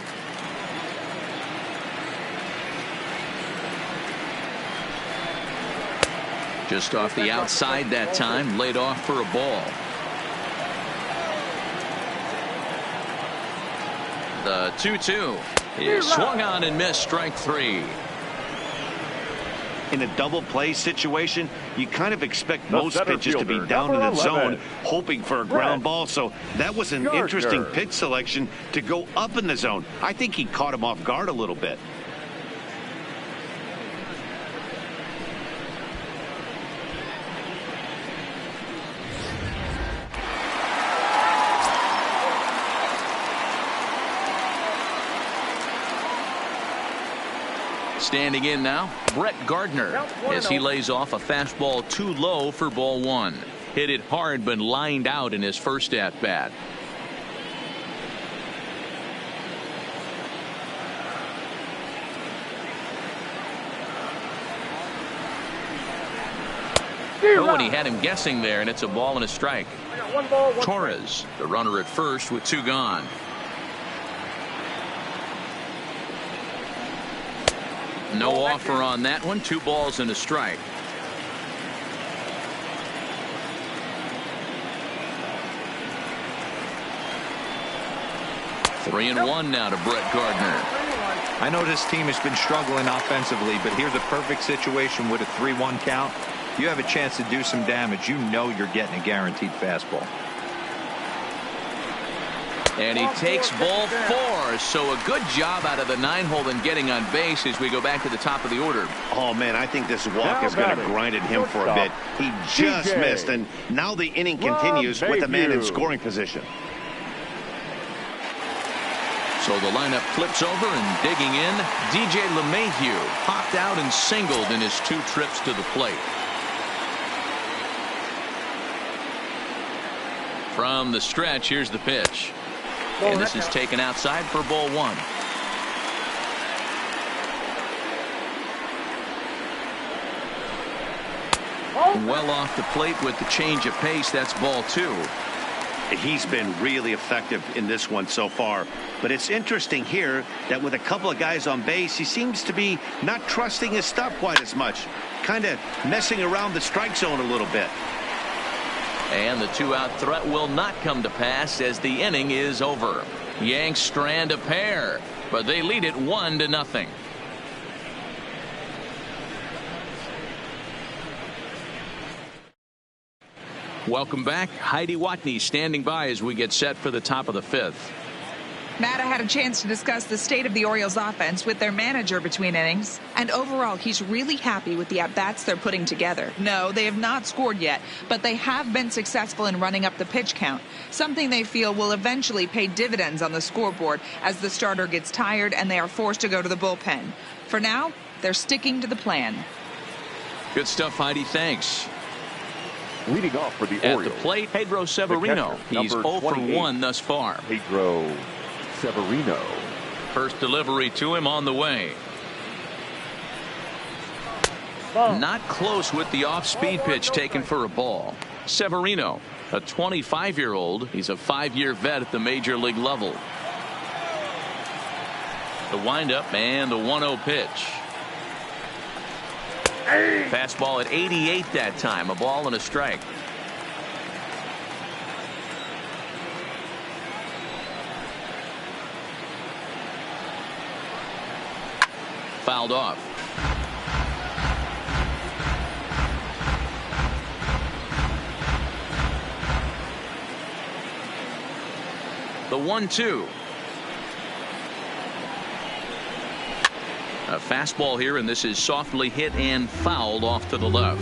Just off the outside that time, laid off for a ball. The 2-2 is swung on and missed, strike three. In a double play situation, you kind of expect most pitches to be down in the zone, hoping for a ground ball. So that was an interesting pitch selection to go up in the zone. I think he caught him off guard a little bit. Standing in now, Brett Gardner, as he lays off a fastball too low for ball one. Hit it hard, but lined out in his first at-bat. Oh, and he had him guessing there, and it's a ball and a strike. Torres, the runner at first with two gone. No offer on that one. 2 balls and a strike. Three and one now to Brett Gardner. I know this team has been struggling offensively, but here's a perfect situation with a 3-1 count. You have a chance to do some damage. You know you're getting a guaranteed fastball. And he takes ball 4. So a good job out of the 9-hole in getting on base as we go back to the top of the order. Oh, man, I think this walk is going to grind at him for a bit. He just missed, and now the inning continues with a man in scoring position. So the lineup flips over and digging in. DJ LeMahieu popped out and singled in his 2 trips to the plate. From the stretch, here's the pitch. And this is taken outside for ball 1. Well off the plate with the change of pace. That's ball 2. He's been really effective in this one so far. But it's interesting here that with a couple of guys on base, he seems to be not trusting his stuff quite as much. Kind of messing around the strike zone a little bit. And the 2-out threat will not come to pass as the inning is over. Yanks strand a pair, but they lead it 1-0. Welcome back. Heidi Watney standing by as we get set for the top of the 5th. Matt, I had a chance to discuss the state of the Orioles offense with their manager between innings. And overall, he's really happy with the at-bats they're putting together. No, they have not scored yet, but they have been successful in running up the pitch count, something they feel will eventually pay dividends on the scoreboard as the starter gets tired and they are forced to go to the bullpen. For now, they're sticking to the plan. Good stuff, Heidi. Thanks. Leading off for the Orioles. At the plate, Pedro Severino. He's 0 for 1 thus far. Pedro Severino. First delivery to him on the way. Not close with the off-speed pitch taken for a ball. Severino, a 25-year-old. He's a 5-year vet at the major league level. The windup and the 1-0 pitch. Fastball at 88 that time. A ball and a strike. Fouled off. The 1-2. A fastball here, and this is softly hit and fouled off to the left.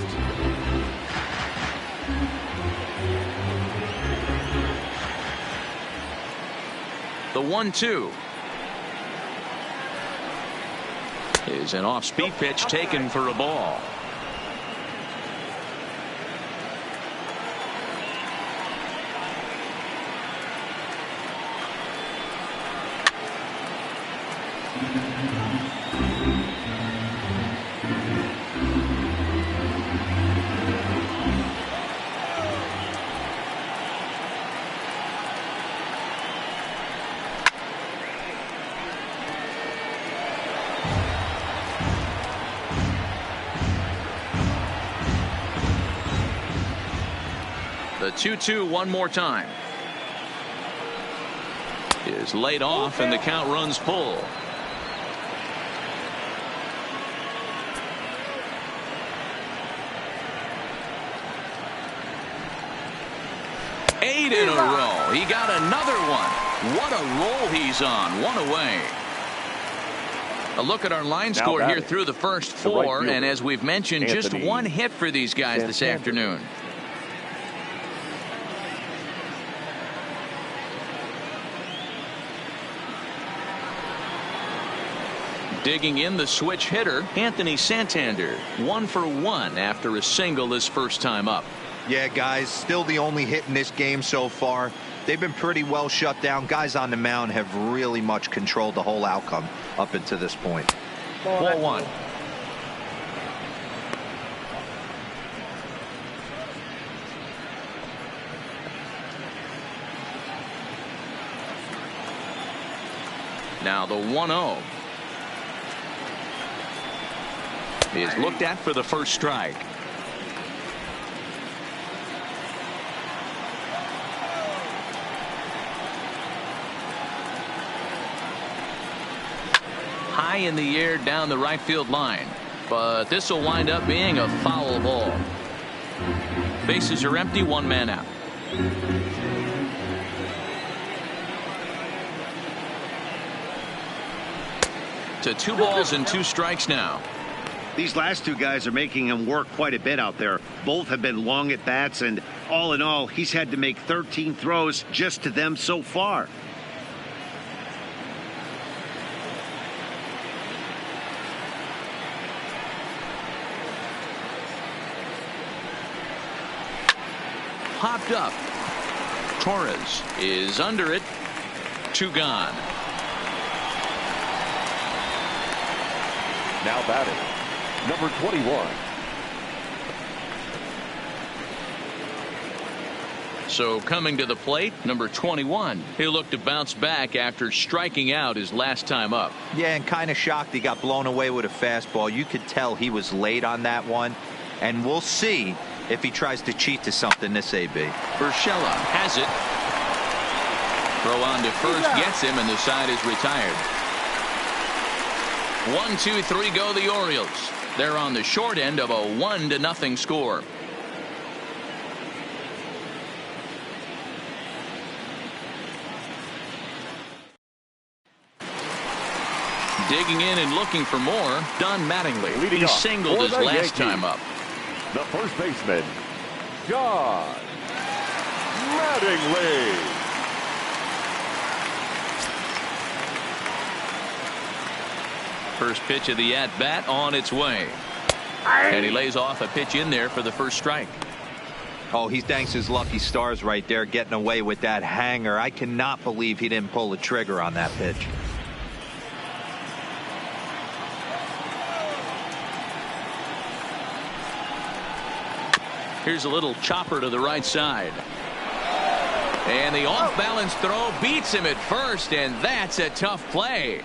The 1-2 is an off-speed pitch taken for a ball. The 2-2 one more time. Is laid off and the count runs full. Eight in a row. He got another one. What a roll he's on. One away. A look at our line score here through the first 4, and as we've mentioned, just one hit for these guys this afternoon. Digging in, the switch hitter, Anthony Santander. 1 for 1 after a single his first time up. Yeah, guys, still the only hit in this game so far. They've been pretty well shut down. Guys on the mound have really much controlled the whole outcome up until this point. Ball 1. Now the 1-0 is looked at for the first strike. High in the air down the right field line, but this will wind up being a foul ball. Bases are empty, 1 man out. To 2 balls and 2 strikes now. These last 2 guys are making him work quite a bit out there. Both have been long at bats, and all in all, he's had to make 13 throws just to them so far. Popped up. Torres is under it. 2 gone. Now batting, number 21. So coming to the plate, number 21. He'll look to bounce back after striking out his last time up. Yeah, and kind of shocked he got blown away with a fastball. You could tell he was late on that one. And we'll see if he tries to cheat to something this AB. Urshela has it. Throw on to first, gets him, and the side is retired. 1, 2, 3 go the Orioles. They're on the short end of a 1-0 score. Digging in and looking for more, Don Mattingly. He singled his last time up. The first baseman, Don Mattingly. First pitch of the at-bat on its way. And he lays off a pitch in there for the first strike. Oh, he thanks his lucky stars right there, getting away with that hanger. I cannot believe he didn't pull the trigger on that pitch. Here's a little chopper to the right side. And the off-balance throw beats him at first, and that's a tough play.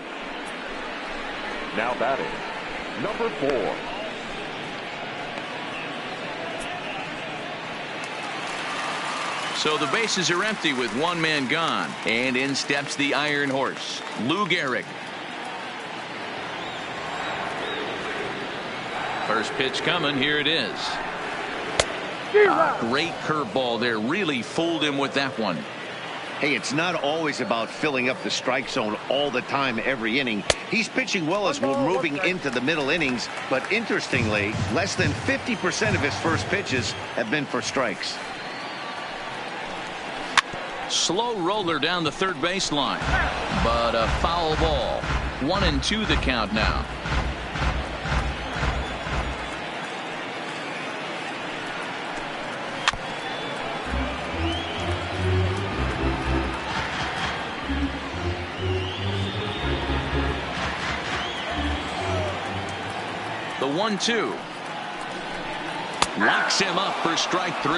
Now batting, number 4. So the bases are empty with one man gone. And in steps the Iron Horse, Lou Gehrig. First pitch coming. Here it is. Great curveball there. Really fooled him with that one. Hey, it's not always about filling up the strike zone all the time every inning. He's pitching well as we're moving into the middle innings, but interestingly, less than 50% of his first pitches have been for strikes. Slow roller down the third baseline, but a foul ball. 1-2 the count now. The 1-2 locks him up for strike 3.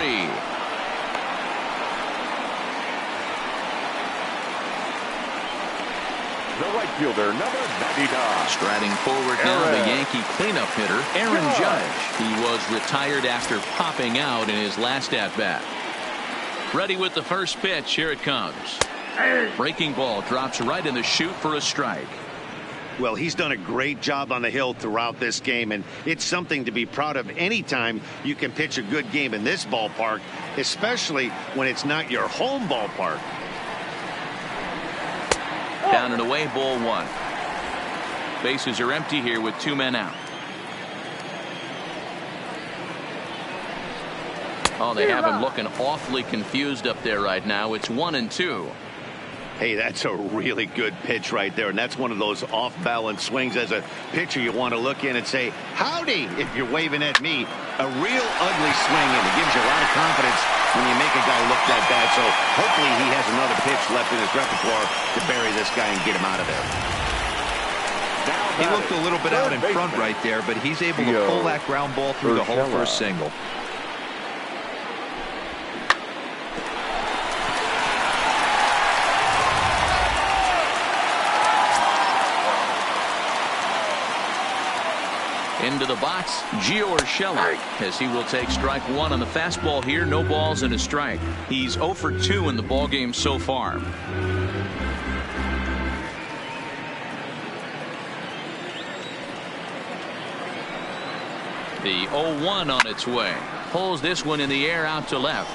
The right fielder, number 99. Striding forward now, the Yankee cleanup hitter, Aaron Judge. He was retired after popping out in his last at-bat. Ready with the first pitch. Here it comes. Breaking ball drops right in the chute for a strike. Well, he's done a great job on the hill throughout this game, and it's something to be proud of anytime you can pitch a good game in this ballpark, especially when it's not your home ballpark. Down and away, ball 1. Bases are empty here with 2 men out. Oh, they have him looking awfully confused up there right now. It's 1-2. Hey, that's a really good pitch right there, and that's one of those off-balance swings. As a pitcher, you want to look in and say, howdy, if you're waving at me. A real ugly swing, and it gives you a lot of confidence when you make a guy look that bad. So hopefully he has another pitch left in his repertoire to bury this guy and get him out of there. He looked a little bit out in front right there, but he's able to pull that ground ball through the hole for a single. Into the box, Gio Urshela, as he will take strike 1 on the fastball here. No balls and a strike. He's 0 for 2 in the ballgame so far. The 0-1 on its way. Pulls this one in the air out to left.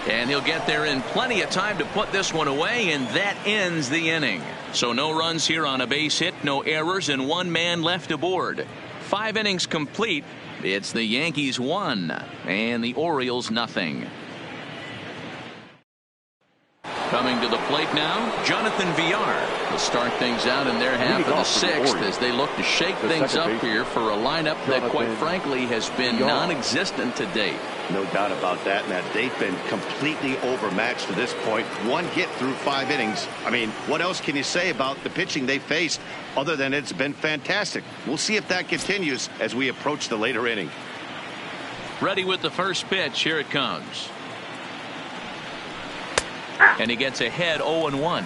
And he'll get there in plenty of time to put this one away, and that ends the inning. So no runs here on a base hit, no errors, and 1 man left aboard. 5 innings complete. It's the Yankees 1 and the Orioles nothing. Coming to the plate now, Jonathan Villar will start things out in their half of the 6th as they look to shake things up here for a lineup that, quite frankly, has been non-existent to date. No doubt about that, Matt. They've been completely overmatched to this point. 1 hit through 5 innings. I mean, what else can you say about the pitching they faced other than it's been fantastic? We'll see if that continues as we approach the later inning. Ready with the first pitch. Here it comes. And he gets ahead 0-1.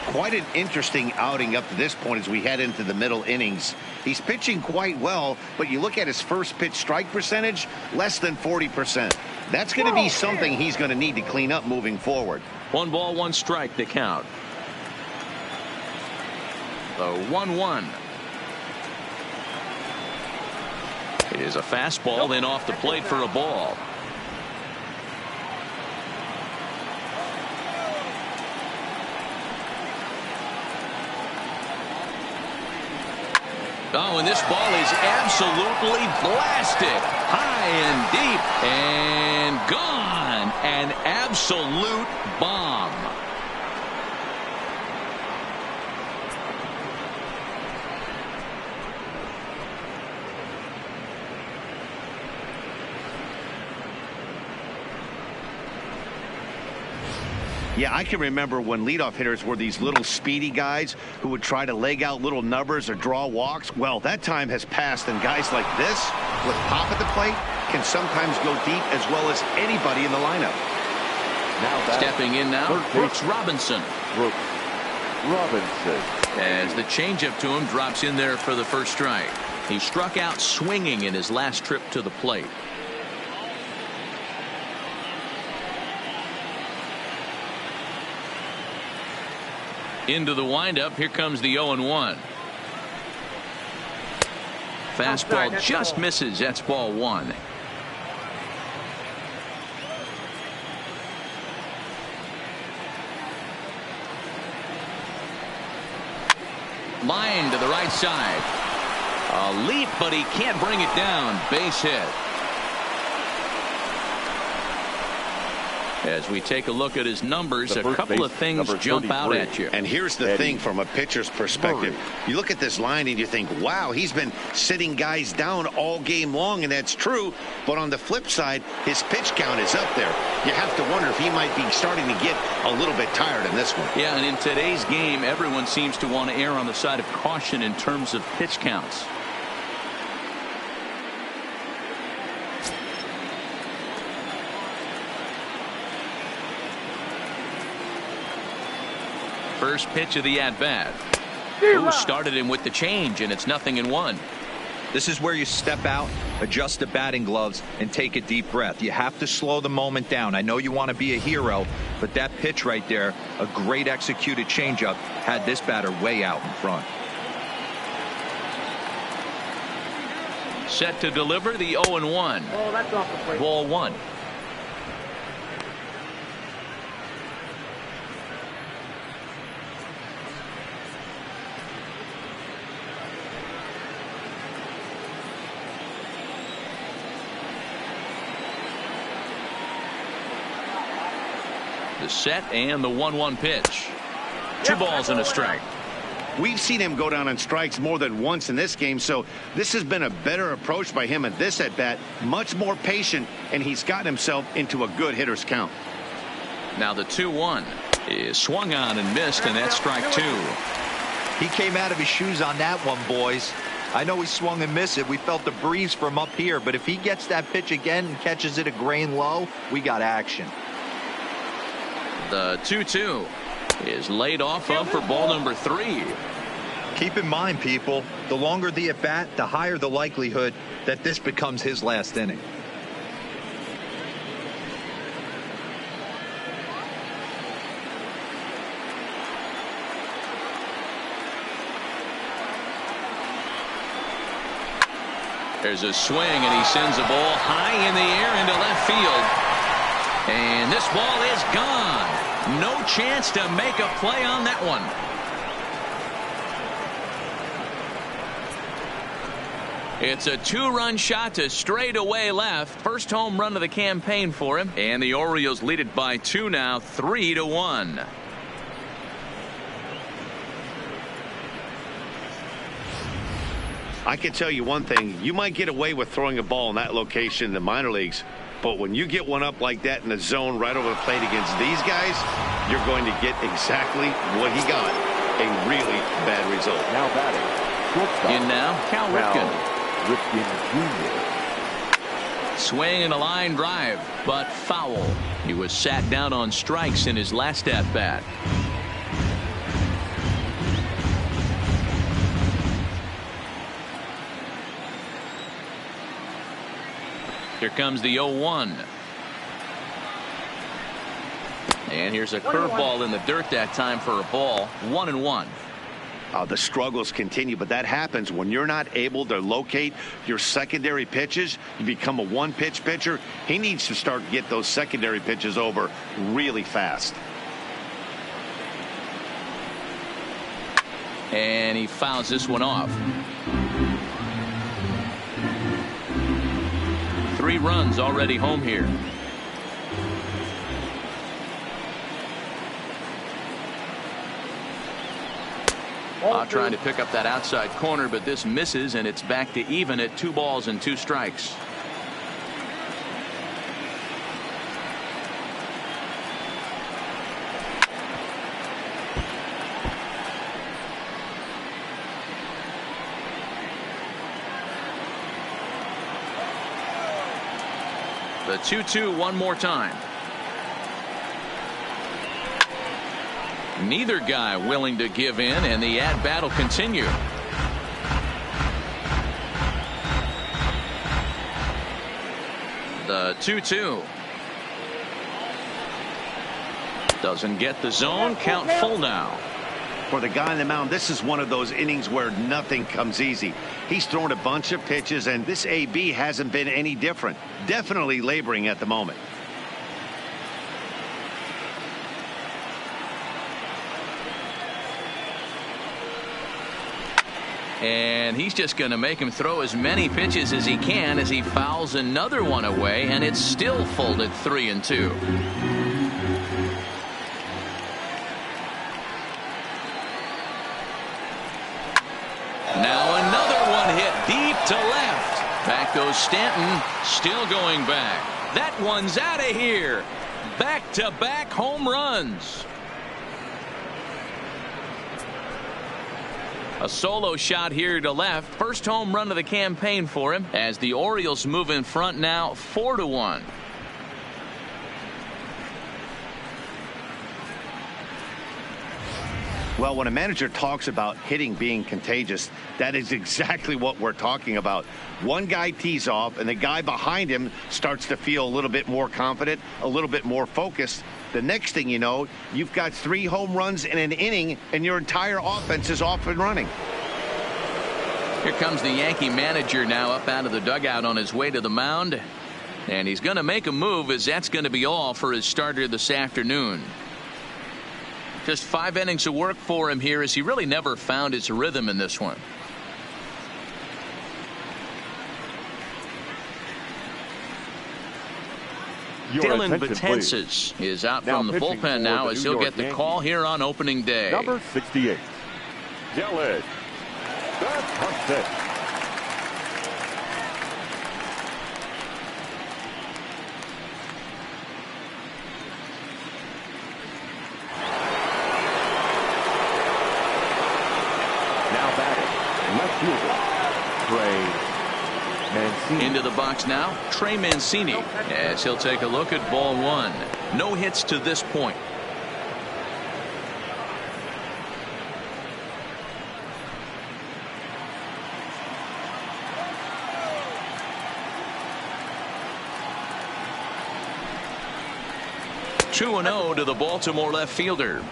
Quite an interesting outing up to this point as we head into the middle innings. He's pitching quite well, but you look at his first pitch strike percentage, less than 40%. That's going to be something he's going to need to clean up moving forward. 1 ball, 1 strike to count. The 1-1. It is a fastball, then off the plate for a ball. Oh, and this ball is absolutely blasted. High and deep and gone. An absolute bomb. Yeah, I can remember when leadoff hitters were these little speedy guys who would try to leg out little numbers or draw walks. Well, that time has passed, and guys like this, with pop at the plate, can sometimes go deep as well as anybody in the lineup. Now stepping in now, Brooks Robinson. Brooks Robinson. As the changeup to him drops in there for the first strike. He struck out swinging in his last trip to the plate. Into the windup. Here comes the 0-1. Fastball just misses. That's ball 1. Line to the right side. A leap, but he can't bring it down. Base hit. As we take a look at his numbers, a couple of things jump out at you. And here's the thing from a pitcher's perspective. You look at this line and you think, wow, he's been sitting guys down all game long, and that's true. But on the flip side, his pitch count is up there. You have to wonder if he might be starting to get a little bit tired in this one. Yeah, and in today's game, everyone seems to want to err on the side of caution in terms of pitch counts. First pitch of the at-bat. Who started him with the change, and it's 0-1. This is where you step out, adjust the batting gloves, and take a deep breath. You have to slow the moment down. I know you want to be a hero, but that pitch right there, a great executed changeup, had this batter way out in front. Set to deliver the 0-1. Oh, that's off the plate. Ball 1. The set and the 1-1 pitch. 2 balls and a strike. We've seen him go down on strikes more than once in this game, so this has been a better approach by him at this at-bat. Much more patient, and he's gotten himself into a good hitter's count. Now the 2-1 is swung on and missed, and that's strike 2. He came out of his shoes on that one, boys. I know he swung and missed it. We felt the breeze from up here, but if he gets that pitch again and catches it a grain low, we got action. The 2-2 is laid off of for ball number 3. Keep in mind, people, the longer the at bat, the higher the likelihood that this becomes his last inning. There's a swing, and he sends a ball high in the air into left field. And this ball is gone. No chance to make a play on that one. It's a 2-run shot to straightaway left. First home run of the campaign for him. And the Orioles lead it by 2 now, 3-1. I can tell you one thing. You might get away with throwing a ball in that location in the minor leagues, but when you get one up like that in the zone right over the plate against these guys, you're going to get exactly what he got. A really bad result. Now batting. Shortstop. In now, Cal Ripken. Ripken Jr. Swing and a line drive, but foul. He was sat down on strikes in his last at bat. Here comes the 0-1. And here's a curveball in the dirt that time for a ball. 1-1. The struggles continue, but that happens when you're not able to locate your secondary pitches. You become a one-pitch pitcher. He needs to start to get those secondary pitches over really fast. And he fouls this one off. 3 runs already home here. Trying to pick up that outside corner, but this misses, and it's back to even at 2 balls and 2 strikes. The 2-2 one more time. Neither guy willing to give in, and the at-bat will continue. The 2-2. Doesn't get the zone. Count full now. For the guy on the mound, this is one of those innings where nothing comes easy. He's thrown a bunch of pitches, and this AB hasn't been any different. Definitely laboring at the moment. And he's just going to make him throw as many pitches as he can as he fouls another one away, and it's still folded 3-2. Now another one hit deep to left. Back goes Stanton, still going back. That one's out of here. Back-to-back home runs. A solo shot here to left. First home run of the campaign for him as the Orioles move in front now 4-1. Well, when a manager talks about hitting being contagious, that is exactly what we're talking about. One guy tees off, and the guy behind him starts to feel a little bit more confident, a little bit more focused. The next thing you know, you've got 3 home runs in an inning, and your entire offense is off and running. Here comes the Yankee manager now up out of the dugout on his way to the mound. And he's going to make a move, as that's going to be all for his starter this afternoon. Just 5 innings of work for him here, as he really never found his rhythm in this one. Dylan Betances is out from the bullpen now, as he'll get the call here on opening day. Number 68, Dylan Betances. Now batting, left fielder Trey Mancini. Into the box now, Trey Mancini, as he'll take a look at ball 1. No hits to this point. Two and 0 to the Baltimore left fielder.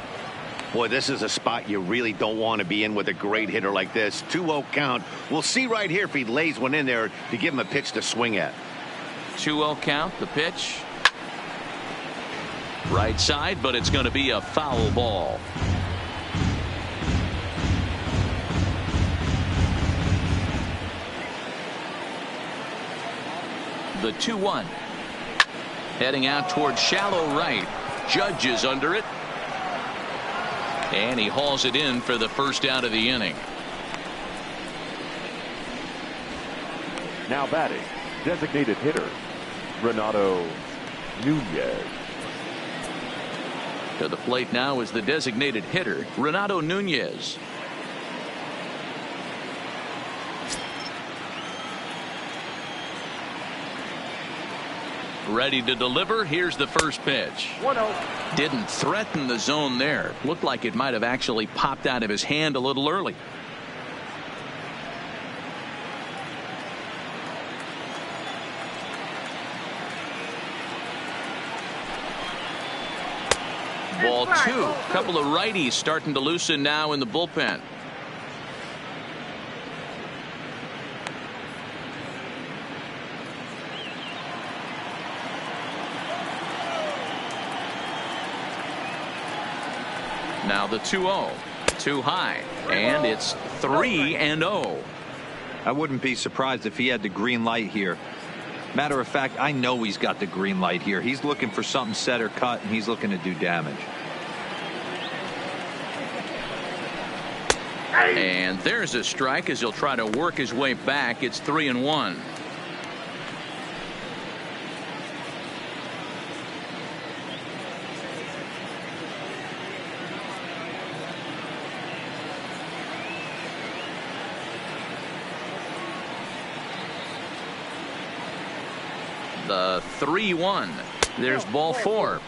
Boy, this is a spot you really don't want to be in with a great hitter like this. 2-0 count. We'll see right here if he lays one in there to give him a pitch to swing at. 2-0 count, the pitch. Right side, but it's going to be a foul ball. The 2-1. Heading out towards shallow right. Judge is under it. And he hauls it in for the first out of the inning. Now batting, designated hitter Renato Nunez. To the plate now is the designated hitter Renato Nunez. Ready to deliver. Here's the first pitch. 1-0. Didn't threaten the zone there. Looked like it might have actually popped out of his hand a little early. Ball 2. Couple of righties starting to loosen now in the bullpen. Now the 2-0. Too high. And it's 3-0. I wouldn't be surprised if he had the green light here. Matter of fact, I know he's got the green light here. He's looking for something set or cut, and he's looking to do damage. And there's a strike as he'll try to work his way back. It's 3-1. The 3-1. There's ball 4.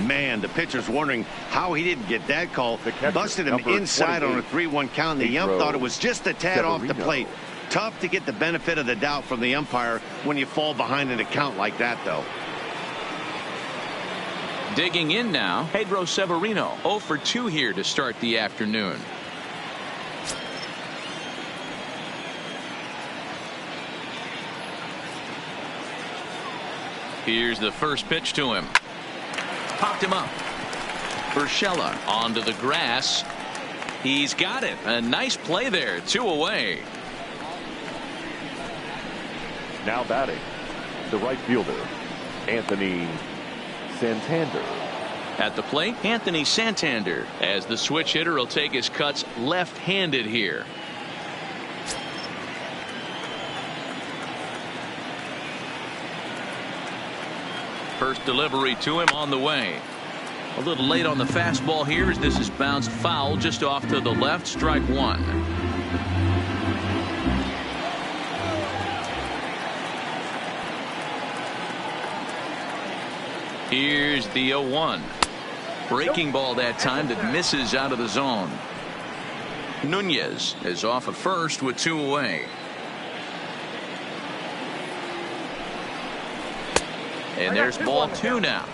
Man, the pitcher's wondering how he didn't get that call. Busted him number inside on a 3-1 count. The ump thought it was just a tad off the Severino. plate. Tough to get the benefit of the doubt from the umpire when you fall behind in a count like that, though. Digging in now, Pedro Severino. 0 for 2 here to start the afternoon. Here's the first pitch to him. Popped him up. Urshela onto the grass. He's got it. A nice play there. 2 away. Now batting, the right fielder, Anthony Santander. At the plate, Anthony Santander, as the switch hitter will take his cuts left-handed here. First delivery to him on the way. A little late on the fastball here as this is bounced foul just off to the left. Strike 1. Here's the 0-1. Breaking ball that time that misses out of the zone. Nunez is off at first with 2 away. And there's ball 2 now.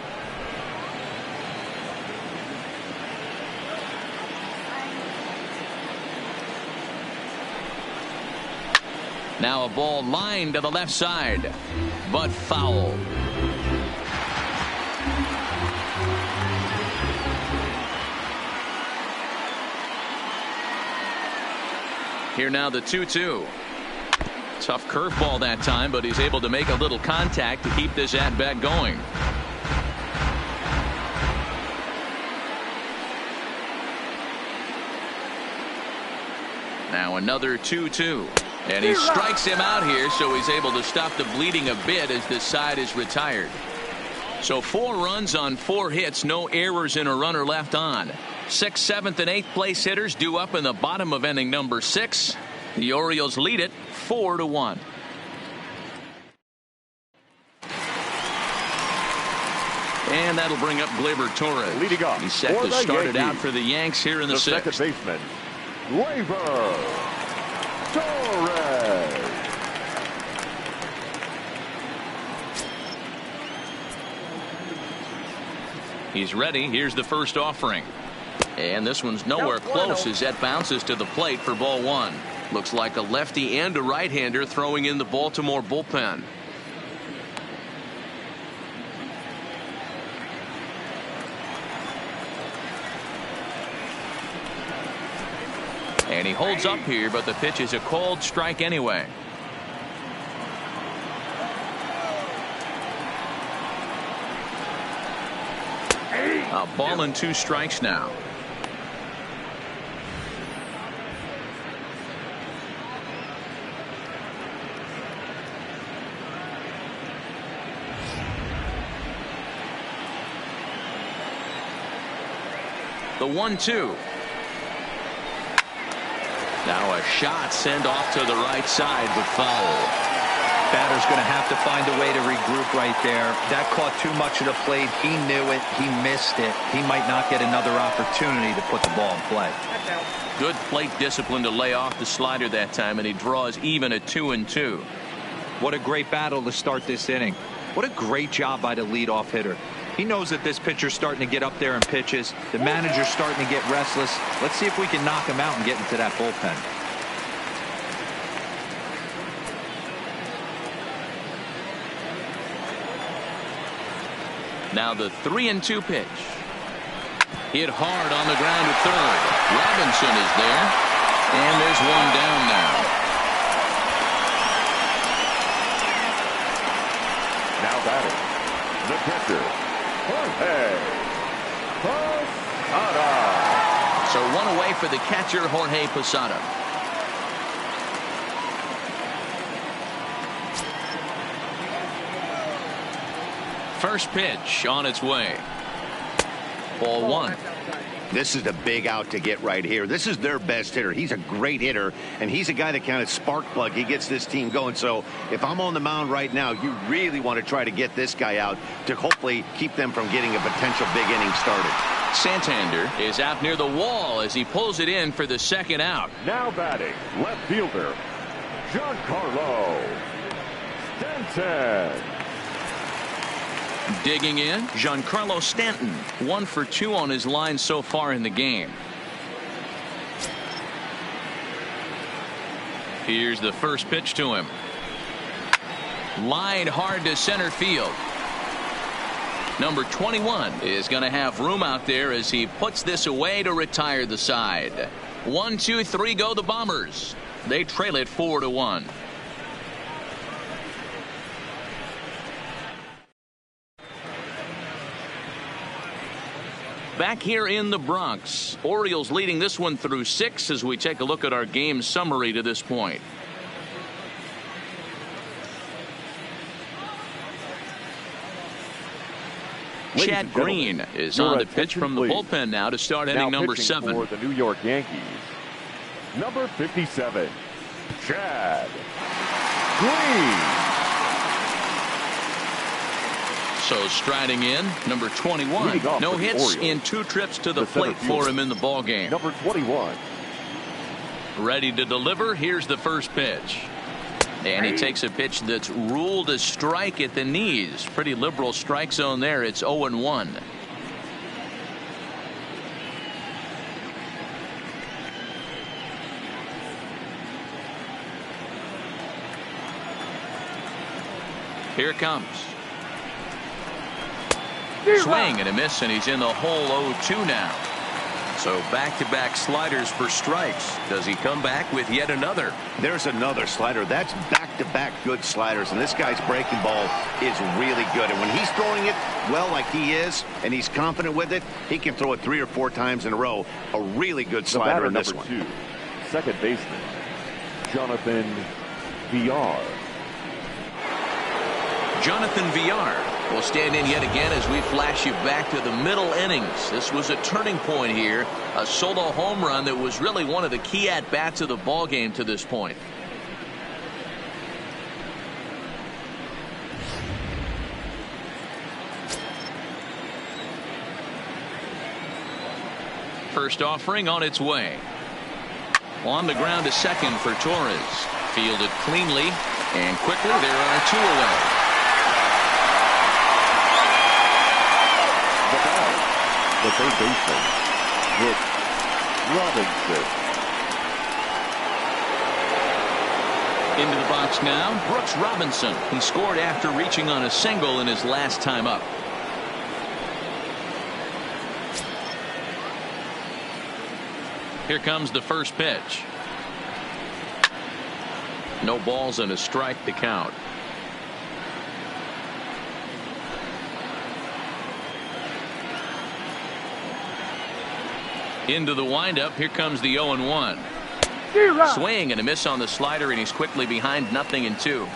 Now a ball lined to the left side, but foul. Here now the 2-2. Tough curveball that time, but he's able to make a little contact to keep this at-bat going. Now another 2-2. And he strikes him out here, so he's able to stop the bleeding a bit as this side is retired. So 4 runs on 4 hits, no errors and a runner left on. 6th, 7th, and 8th place hitters due up in the bottom of inning number 6. The Orioles lead it 4-1. And that'll bring up Gleyber Torres. Leading off He's set for to the start it out Yankees, for the Yanks here in the 6th. second baseman, Gleyber Torres. He's ready. Here's the first offering. And this one's nowhere close as that bounces to the plate for ball 1. Looks like a lefty and a right-hander throwing in the Baltimore bullpen. And he holds up here, but the pitch is a called strike anyway. A ball and 2 strikes now. The 1-2. Now a shot sent off to the right side, but foul. Batter's going to have to find a way to regroup right there. That caught too much of the plate. He knew it. He missed it. He might not get another opportunity to put the ball in play. Good plate discipline to lay off the slider that time, and he draws even at 2-2. What a great battle to start this inning. What a great job by the leadoff hitter. He knows that this pitcher's starting to get up there in pitches. The manager's starting to get restless. Let's see if we can knock him out and get into that bullpen. Now the 3-2 pitch. Hit hard on the ground to third. Robinson is there. And there's one down now. Now batting, the catcher, Jorge Posada. So one away for the catcher, Jorge Posada. First pitch on its way. Ball one. This is a big out to get right here. This is their best hitter. He's a great hitter, and he's a guy that kind of spark plug. He gets this team going. So if I'm on the mound right now, you really want to try to get this guy out to hopefully keep them from getting a potential big inning started. Santander is out near the wall as he pulls it in for the second out. Now batting, left fielder, Giancarlo Stanton. Digging in, Giancarlo Stanton, 1 for 2 on his line so far in the game. Here's the first pitch to him. Line hard to center field. Number 21 is going to have room out there as he puts this away to retire the side. 1, 2, 3 go the Bombers. They trail it 4-1. Back here in the Bronx, Orioles leading this one through 6 as we take a look at our game summary to this point. Chad Green is on the pitch from the bullpen now to start inning number 7. For the New York Yankees, number 57, Chad Green. So striding in, number 21. No hits in 2 trips to the plate for him in the ball game. Number 21. Ready to deliver. Here's the first pitch. And he takes a pitch that's ruled a strike at the knees. Pretty liberal strike zone there. It's 0-1. Here it comes. Swing and a miss, and he's in the hole 0-2 now. So back-to-back sliders for strikes. Does he come back with yet another? There's another slider. That's back-to-back good sliders, and this guy's breaking ball is really good. And when he's throwing it well like he is, and he's confident with it, he can throw it 3 or 4 times in a row. A really good slider in this one. Number 2, second baseman, Jonathan Villar. Jonathan Villar will stand in yet again as we flash you back to the middle innings. This was a turning point here, a solo home run that was really one of the key at-bats of the ball game to this point. First offering on its way. On the ground to second for Torres. Fielded cleanly and quickly. There are 2 away. The third baseman, Brooks Robinson. Into the box now, Brooks Robinson. He scored after reaching on a single in his last time up. Here comes the first pitch. No balls and a strike to count. Into the windup. Here comes the 0-1. Swing and a miss on the slider, and he's quickly behind 0-2.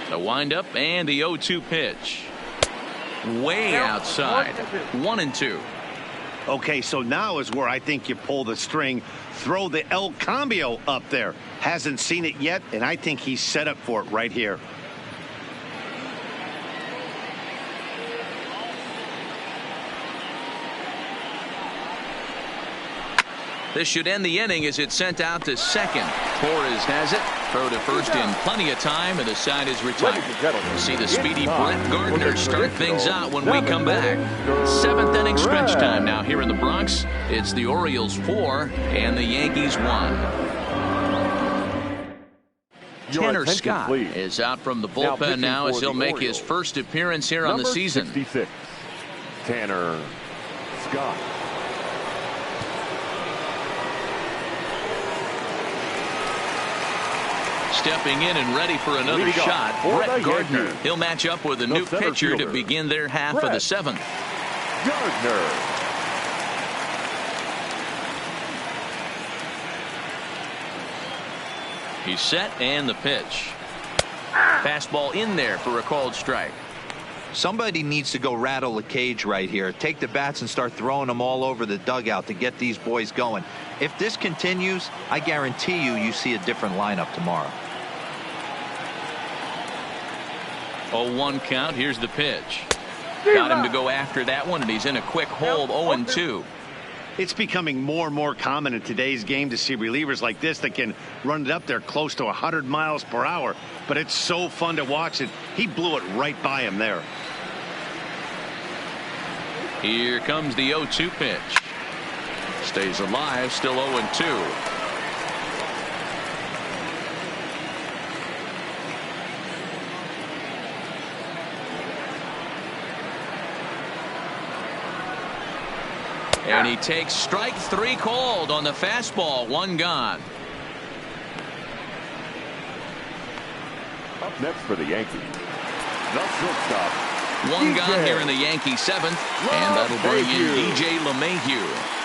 The windup and the 0-2 pitch. way outside. 1-2. Okay, so now is where I think you pull the string. Throw the El Cambio up there. Hasn't seen it yet, and I think he's set up for it right here. This should end the inning as it's sent out to second. Torres has it. Throw to first in plenty of time, and the side is retired. See the speedy Brett Gardner start things out when we come back. 7th inning stretch time now here in the Bronx. It's the Orioles 4 and the Yankees 1. Tanner Scott is out from the bullpen now as he'll make his first appearance here on the season. 66, Tanner Scott. Stepping in and ready for another shot, Brett Gardner. He'll match up with a new pitcher to begin their half of the 7th. Gardner. He's set and the pitch. Fastball in there for a called strike. Somebody needs to go rattle the cage right here. Take the bats and start throwing them all over the dugout to get these boys going. If this continues, I guarantee you see a different lineup tomorrow. 0-1 count. Here's the pitch. Got him to go after that one, and he's in a quick hold. 0-2. It's becoming more and more common in today's game to see relievers like this that can run it up there close to 100 miles per hour. But it's so fun to watch it. He blew it right by him there. Here comes the 0-2 pitch. Stays alive, still 0-2. And he takes strike 3 called on the fastball. 1 gone. Up next for the Yankees, the shortstop. 1 gone here in the Yankee 7th, and that'll bring in DJ LeMahieu.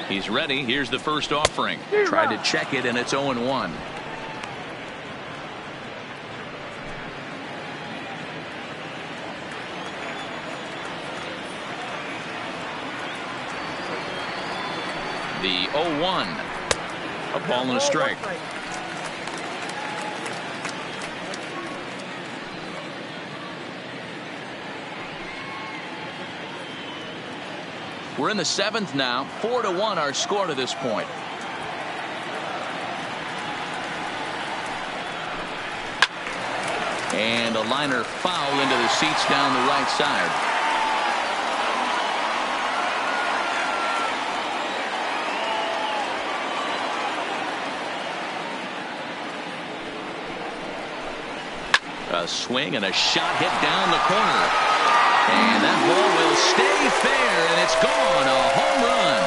He's ready. Here's the first offering. Tried to check it, and it's 0-1. The 0-1. A ball and a strike. We're in the 7th now. 4-1 our score to this point. And a liner foul into the seats down the right side. A swing and a shot hit down the corner. And that ball will stay fair, and it's gone. A home run.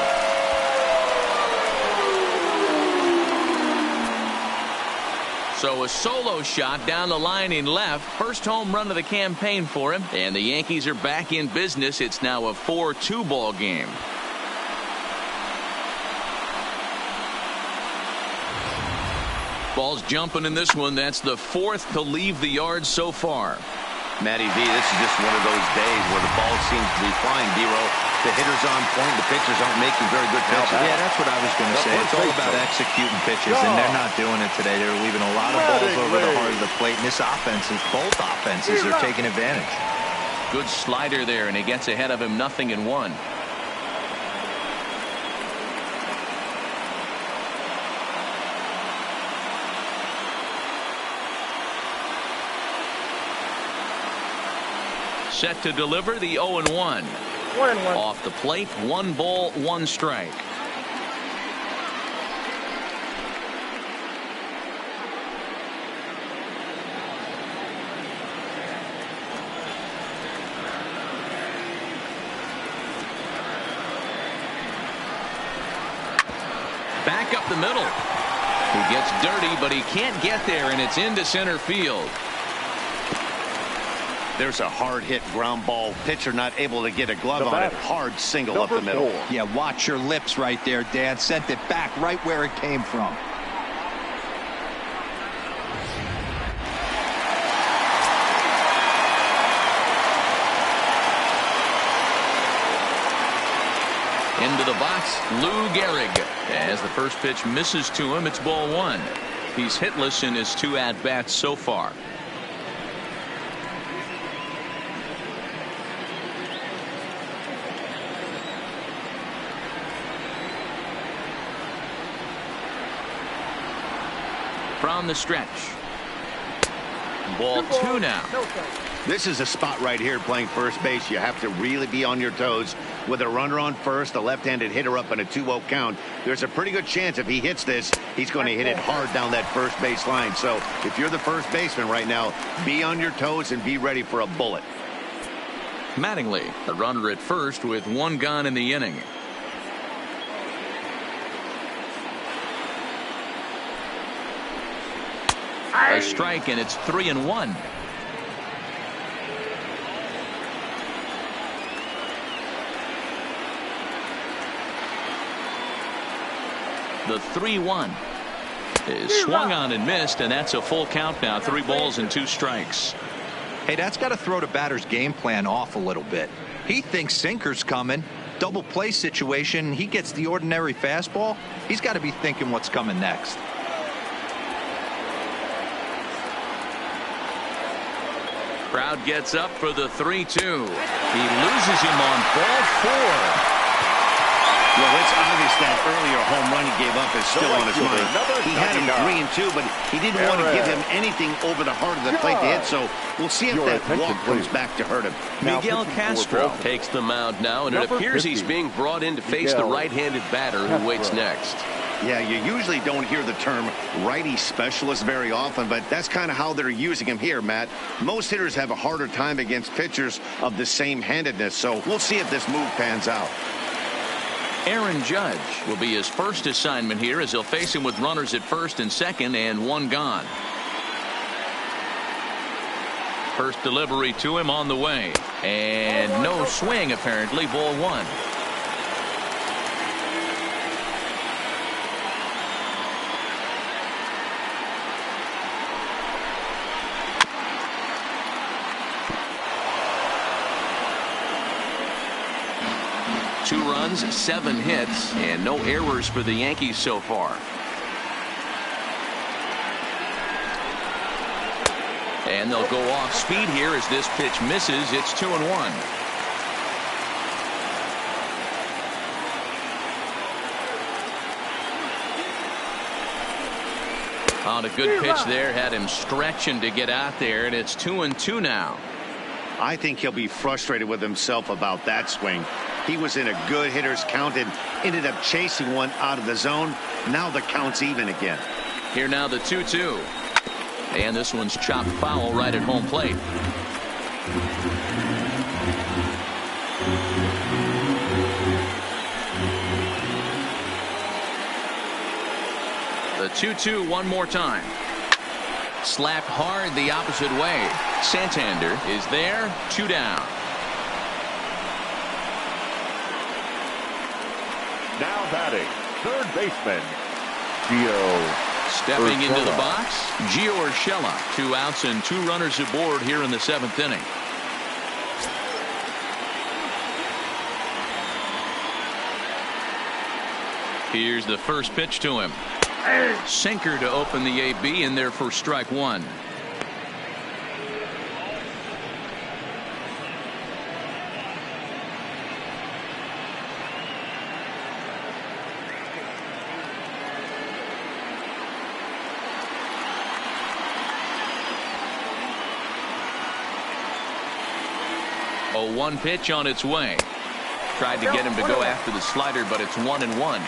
So a solo shot down the line in left. First home run of the campaign for him. And the Yankees are back in business. It's now a 4-2 ball game. Ball's jumping in this one. That's the 4th to leave the yard so far. Matty V, this is just one of those days where the ball seems to be flying, D-Row. The hitter's on point. The pitchers aren't making very good pitches. Yeah, that's what I was going to say. It's all about executing pitches, and they're not doing it today. They're leaving a lot of balls over the heart of the plate, and this offense is both offenses are taking advantage. Good slider there, and he gets ahead of him 0-1. Set to deliver the 0-1. 1-1. Off the plate, 1 ball, 1 strike. Back up the middle. He gets dirty, but he can't get there, and it's into center field. There's a hard hit ground ball. Pitcher not able to get a glove on it. Hard single up the middle. Yeah, watch your lips right there, Dan. Sent it back right where it came from. Into the box, Lou Gehrig. As the first pitch misses to him, it's ball one. He's hitless in his 2 at-bats so far. From the stretch. Ball 2 now. This is a spot right here playing first base. You have to really be on your toes. With a runner on first, a left-handed hitter up in a 2-0 count, there's a pretty good chance if he hits this, he's going to hit it hard down that first base line. So if you're the first baseman right now, be on your toes and be ready for a bullet. Mattingly, a runner at first with 1 gone in the inning. A strike, and it's 3-1. The 3-1 is swung on and missed, and that's a full count now. 3 balls and 2 strikes. Hey, that's got to throw the batter's game plan off a little bit. He thinks sinker's coming. Double play situation. He gets the ordinary fastball. He's got to be thinking what's coming next. Crowd gets up for the 3-2. He loses him on ball 4. Well, it's obvious that earlier home run he gave up is still on his mind. He had him 3-2, but he didn't want to give him anything over the heart of the plate to hit, so we'll see if that walk comes back to hurt him. Miguel Castro takes the mound now, and it appears he's being brought in to face the right-handed batter who waits next. Yeah, you usually don't hear the term righty specialist very often, but that's kind of how they're using him here, Matt. Most hitters have a harder time against pitchers of the same handedness, so we'll see if this move pans out. Aaron Judge will be his first assignment here as he'll face him with runners at first and second and 1 gone. First delivery to him on the way, and no swing apparently. Ball 1. Two runs, 7 hits, and no errors for the Yankees so far. And they'll go off speed here as this pitch misses. It's 2-1. On a good pitch there, had him stretching to get out there, and it's 2-2 now. I think he'll be frustrated with himself about that swing. He was in a good hitter's count and ended up chasing one out of the zone. Now the count's even again. Here now the 2-2. And this one's chopped foul right at home plate. The 2-2 one more time. Slapped hard the opposite way. Santander is there. 2 down. Now batting, third baseman, Gio. Stepping into the box, Gio Urshela. 2 outs and 2 runners aboard here in the 7th inning. Here's the first pitch to him. Sinker to open the AB, in there for strike 1. A 1 pitch on its way. Tried to get him to go after the slider, but it's 1-1.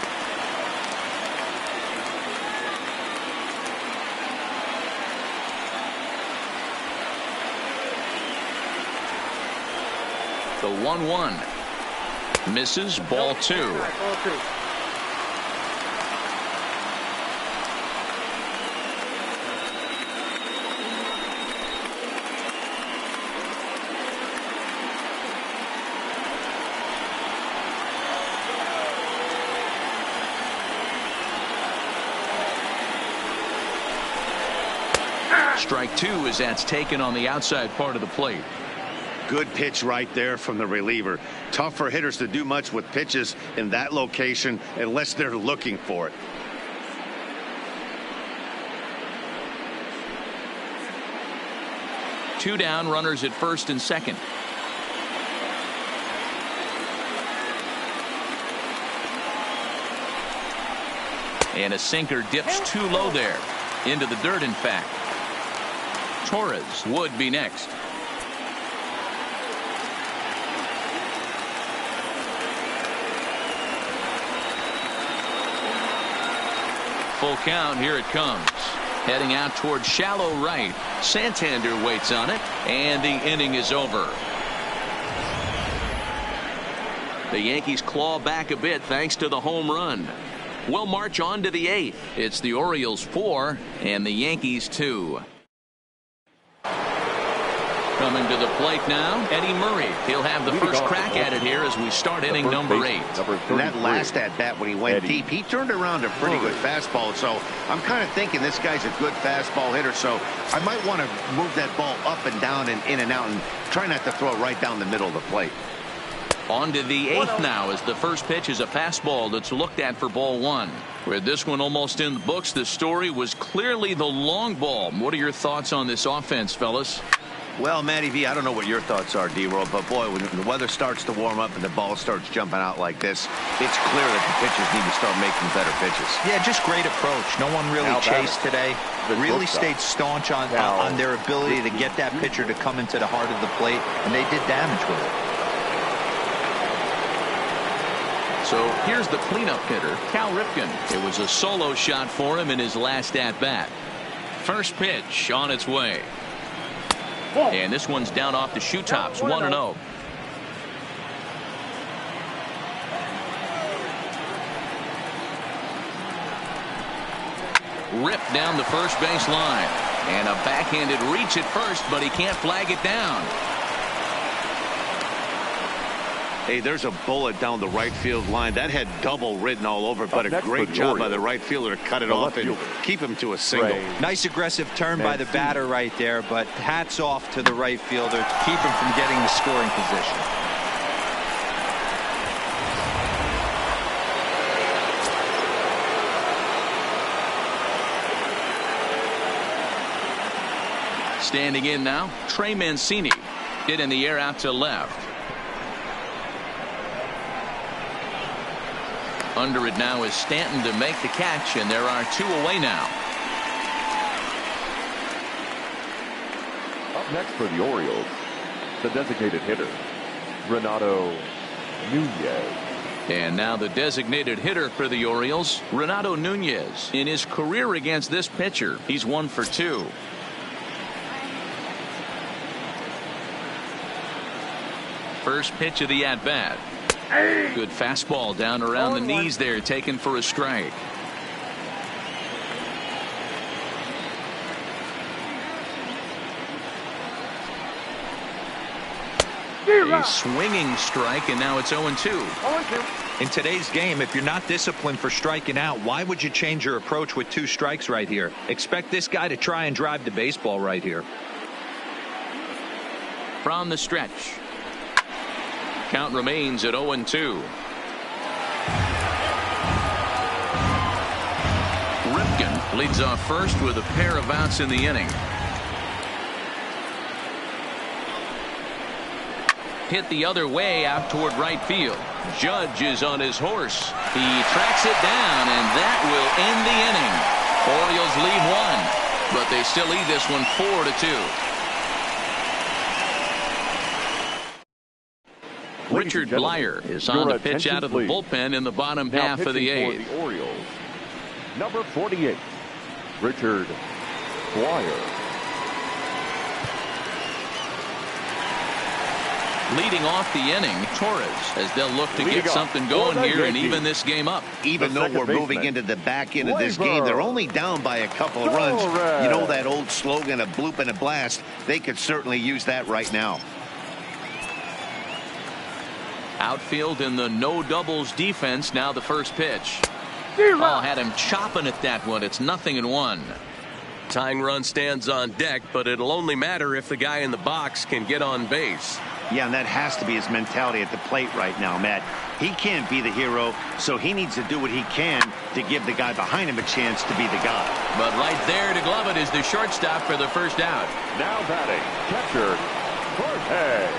The 1-1 misses. Ball 2. Strike two as that's taken on the outside part of the plate. Good pitch right there from the reliever. Tough for hitters to do much with pitches in that location unless they're looking for it. Two down, runners at first and second. And a sinker dips too low there. Into the dirt, in fact. Torres would be next. Full count, here it comes. Heading out toward shallow right. Santander waits on it, and the inning is over. The Yankees claw back a bit thanks to the home run. We'll march on to the eighth. It's the Orioles 4 and the Yankees 2. Coming to the plate now, Eddie Murray. He'll have the first crack at it here as we start inning number 8. And that last at-bat when he went deep, he turned around a pretty good fastball. So I'm kind of thinking this guy's a good fastball hitter. So I might want to move that ball up and down and in and out and try not to throw it right down the middle of the plate. On to the 8th now as the first pitch is a fastball that's looked at for ball 1. With this one almost in the books, the story was clearly the long ball. What are your thoughts on this offense, fellas? Well, Matty V, I don't know what your thoughts are, D-Roll, but boy, when the weather starts to warm up and the ball starts jumping out like this, it's clear that the pitchers need to start making better pitches. Yeah, just great approach. No one really chased today. Really stayed staunch on their ability to get that pitcher to come into the heart of the plate, and they did damage with it. So here's the cleanup hitter, Cal Ripken. It was a solo shot for him in his last at-bat. First pitch on its way. And this one's down off the shoe tops, 1-0. Ripped down the first base line. And a backhanded reach at first, but he can't flag it down. Hey, there's a bullet down the right field line. That had double written all over it, but a great job by the right fielder to cut it off and keep him to a single. Nice aggressive turn by the batter right there, but hats off to the right fielder to keep him from getting the scoring position. Standing in now, Trey Mancini. Hit in the air out to left. Under it now is Stanton to make the catch, and there are 2 away now. Up next for the Orioles, the designated hitter, Renato Nunez. And now the designated hitter for the Orioles, Renato Nunez. In his career against this pitcher, he's 1 for 2. First pitch of the at-bat. Good fastball down around the knees there, taken for a strike. A swinging strike, and now it's 0-2. In today's game, if you're not disciplined for striking out, why would you change your approach with 2 strikes right here? Expect this guy to try and drive the baseball right here. From the stretch. Count remains at 0-2. Ripken leads off first with a pair of outs in the inning. Hit the other way out toward right field. Judge is on his horse. He tracks it down, and that will end the inning. Orioles lead 1, but they still lead this one 4-2. Richard Blyer is on to pitch out of the bullpen in the bottom half of the 8th. For the Orioles, number 48, Richard Blyer. Leading off the inning, Torres, as they'll look to get something going here and even this game up. Even though we're moving into the back end of this game, they're only down by a couple of runs. You know that old slogan, a bloop and a blast. They could certainly use that right now. Outfield in the no doubles defense. Now the first pitch. Oh, had him chopping at that one. It's 0-1. Tying run stands on deck, but it'll only matter if the guy in the box can get on base. Yeah, and that has to be his mentality at the plate right now, Matt. He can't be the hero, so he needs to do what he can to give the guy behind him a chance to be the guy. But right there to glove it is the shortstop for the first out. Now batting, catcher, Jorge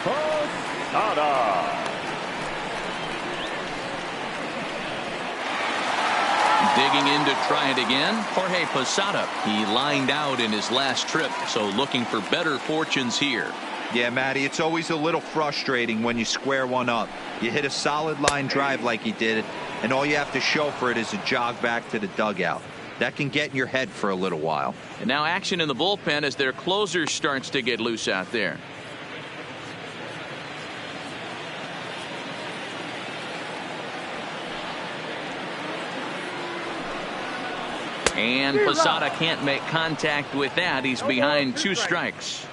Posada. Digging in to try it again, Jorge Posada. He lined out in his last trip, so looking for better fortunes here. Yeah, Matty, it's always a little frustrating when you square one up. You hit a solid line drive like he did, and all you have to show for it is a jog back to the dugout. That can get in your head for a little while. And now action in the bullpen as their closer starts to get loose out there. And Posada can't make contact with that. He's behind 2 strikes.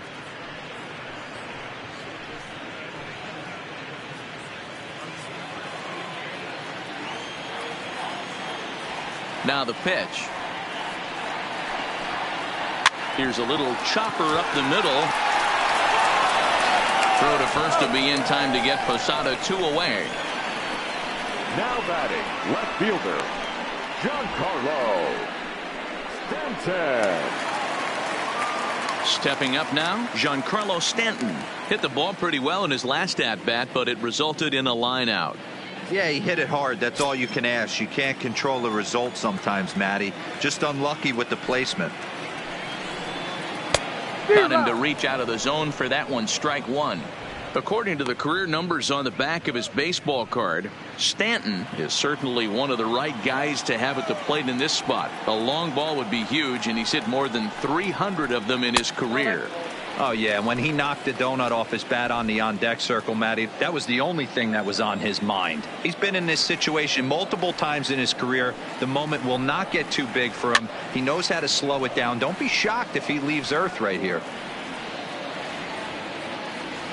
Now the pitch. Here's a little chopper up the middle. Throw to first to be in time to get Posada 2 away. Now batting, left fielder, Giancarlo Stanton. Stepping up now, Giancarlo Stanton. Hit the ball pretty well in his last at-bat, but it resulted in a line out. Yeah, he hit it hard. That's all you can ask. You can't control the result sometimes, Matty. Just unlucky with the placement. Got him to reach out of the zone for that one. Strike 1. According to the career numbers on the back of his baseball card, Stanton is certainly one of the right guys to have at the plate in this spot. A long ball would be huge, and he's hit more than 300 of them in his career. Oh, yeah, when he knocked the donut off his bat on the on-deck circle, Matty, that was the only thing that was on his mind. He's been in this situation multiple times in his career. The moment will not get too big for him. He knows how to slow it down. Don't be shocked if he leaves Earth right here.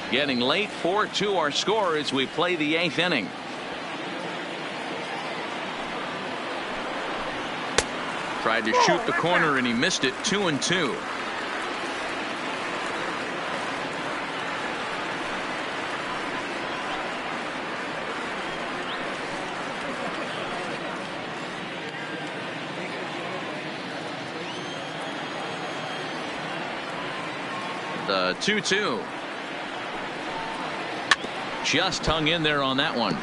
Getting late, 4-2 our score as we play the 8th inning. Tried to shoot the corner and he missed it. 2-2. The 2-2. Just hung in there on that one.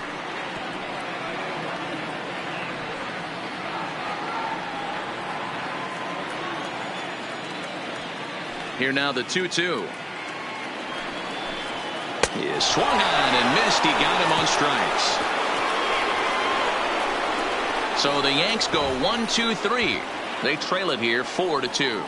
Here now the 2-2. He swung on and missed. He got him on strikes. So the Yanks go 1-2-3. They trail it here 4-2.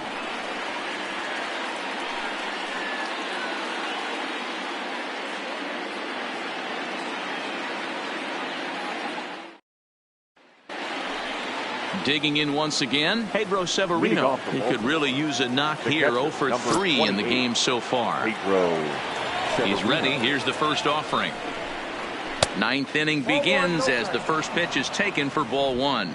Digging in once again, Pedro Severino. He could really use a knock here. 0 for 3 in the game so far. He's ready. Here's the first offering. 9th inning begins as the first pitch is taken for ball 1.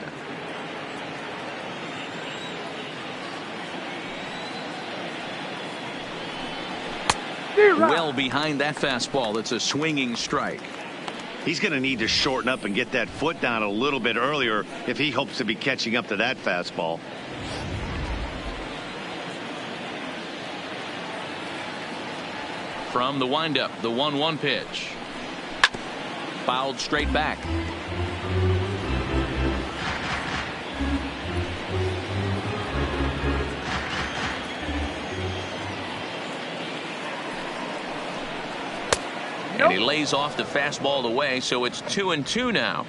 Well behind that fastball. It's a swinging strike. He's going to need to shorten up and get that foot down a little bit earlier if he hopes to be catching up to that fastball. From the windup, the 1-1 pitch. Fouled straight back. And he lays off the fastball away, so it's 2-2 now.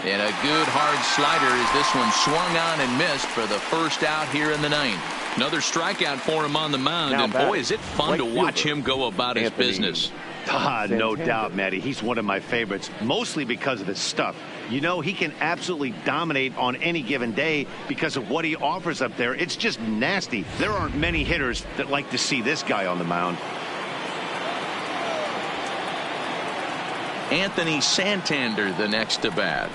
And a good hard slider as this one swung on and missed for the first out here in the 9th. Another strikeout for him on the mound, and boy, is it fun to watch him go about his business. No doubt, Matty. He's one of my favorites, mostly because of his stuff. You know, he can absolutely dominate on any given day because of what he offers up there. It's just nasty. There aren't many hitters that like to see this guy on the mound. Anthony Santander the next to bat.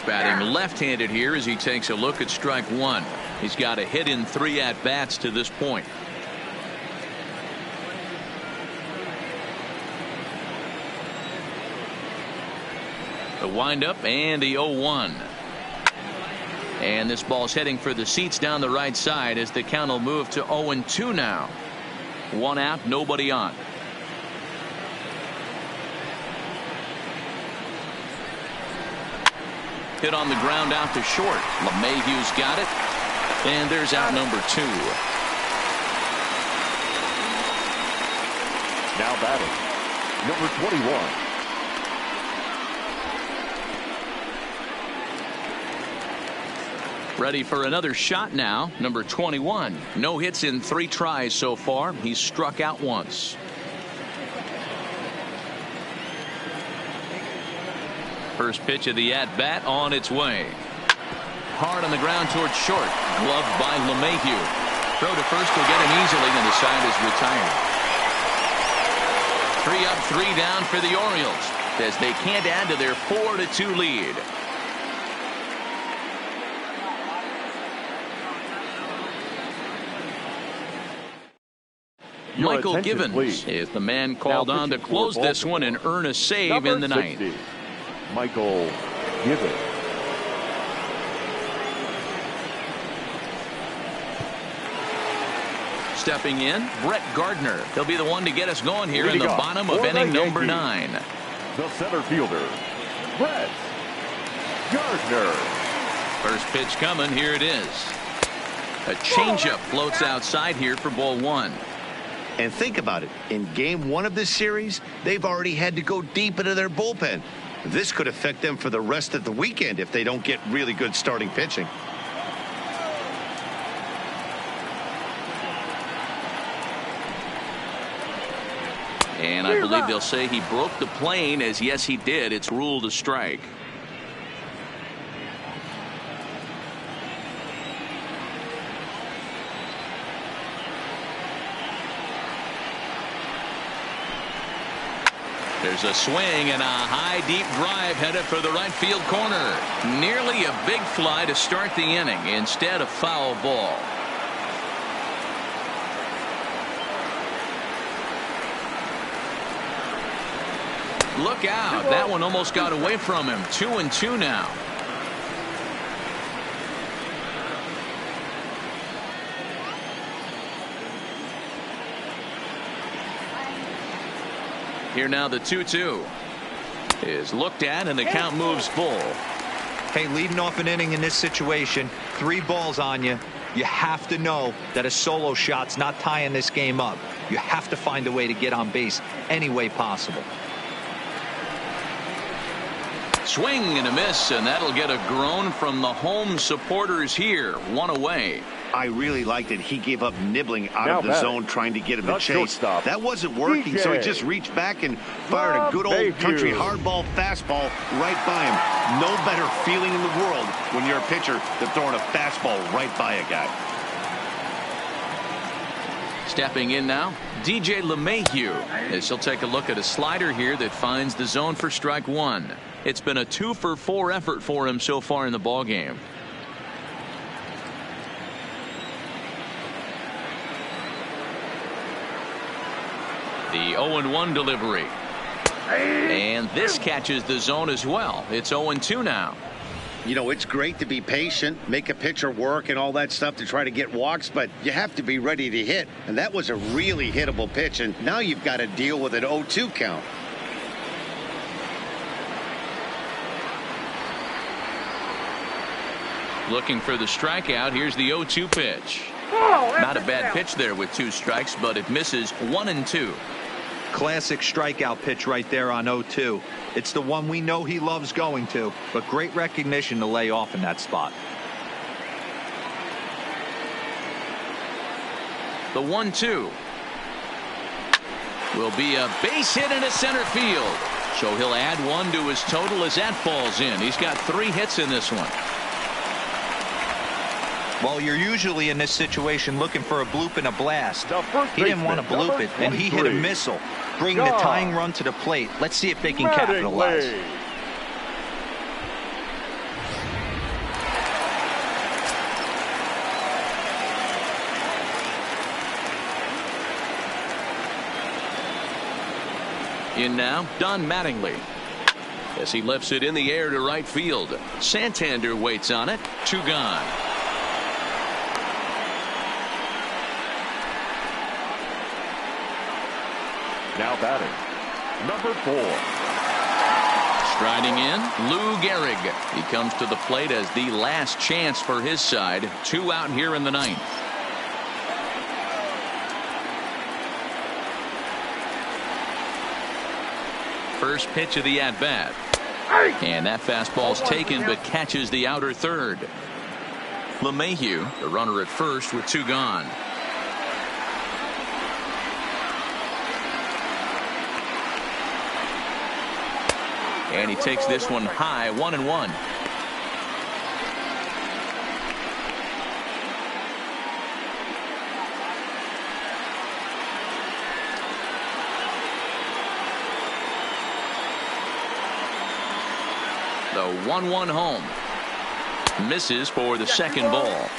Batting left-handed here as he takes a look at strike one. He's got a hit in 3 at-bats to this point. The windup and the 0-1. And this ball's heading for the seats down the right side as the count will move to 0-2 now. 1 out, nobody on. Hit on the ground out to short. LeMahieu's got it. And there's out number 2. Now batting, number 21. Ready for another shot now. Number 21. No hits in 3 tries so far. He's struck out once. First pitch of the at-bat on its way. Hard on the ground towards short. Gloved by LeMahieu. Throw to first will get him easily, and the side is retired. 3 up, 3 down for the Orioles as they can't add to their 4-2 lead. Michael Givens please. is the man called on to close this one and earn a save number in the 60, ninth. Michael Givens. Stepping in, Brett Gardner. He'll be the one to get us going here in the bottom of inning number 9. The center fielder, Brett Gardner. First pitch coming. Here it is. A changeup floats outside here for ball 1. And think about it. In game 1 of this series, they've already had to go deep into their bullpen. This could affect them for the rest of the weekend if they don't get really good starting pitching. And I believe they'll say he broke the plane, as yes he did. It's ruled a strike. There's a swing and a high deep drive headed for the right field corner. Nearly a big fly to start the inning. Instead, a foul ball. Look out. That one almost got away from him. 2-2 now. Here now the 2-2 is looked at and the count moves full. Hey, leading off an inning in this situation, 3 balls on you. You have to know that a solo shot's not tying this game up. You have to find a way to get on base any way possible. Swing and a miss, and that'll get a groan from the home supporters here. 1 away. I really liked it. He gave up nibbling out of the zone trying to get him to chase. That wasn't working, so he just reached back and fired a good old country hardball fastball right by him. No better feeling in the world when you're a pitcher than throwing a fastball right by a guy. Stepping in now, DJ LeMahieu, as he'll take a look at a slider here that finds the zone for strike 1. It's been a 2-for-4 effort for him so far in the ballgame. The 0-1 delivery. And this catches the zone as well. It's 0-2 now. You know, it's great to be patient, make a pitcher work and all that stuff to try to get walks, but you have to be ready to hit. And that was a really hittable pitch, and now you've got to deal with an 0-2 count. Looking for the strikeout. Here's the 0-2 pitch. Not a bad pitch there with 2 strikes, but it misses 1-2. Classic strikeout pitch right there on 0-2. It's the one we know he loves going to, but great recognition to lay off in that spot. The 1-2 will be a base hit into center field. So he'll add 1 to his total as that falls in. He's got 3 hits in this one. Well, you're usually in this situation looking for a bloop and a blast. He didn't want to bloop it, and he hit a missile, bringing the tying run to the plate. Let's see if they can capitalize. In now, Don Mattingly. As he lifts it in the air to right field. Santander waits on it. 2 gone. Now batting, number 4. Striding in, Lou Gehrig. He comes to the plate as the last chance for his side. 2 out here in the 9th. First pitch of the at-bat. And that fastball's taken but catches the outer third. LeMahieu, the runner at first with 2 gone. And he takes this one high, 1-1. The 1-1 home. Misses for the second ball.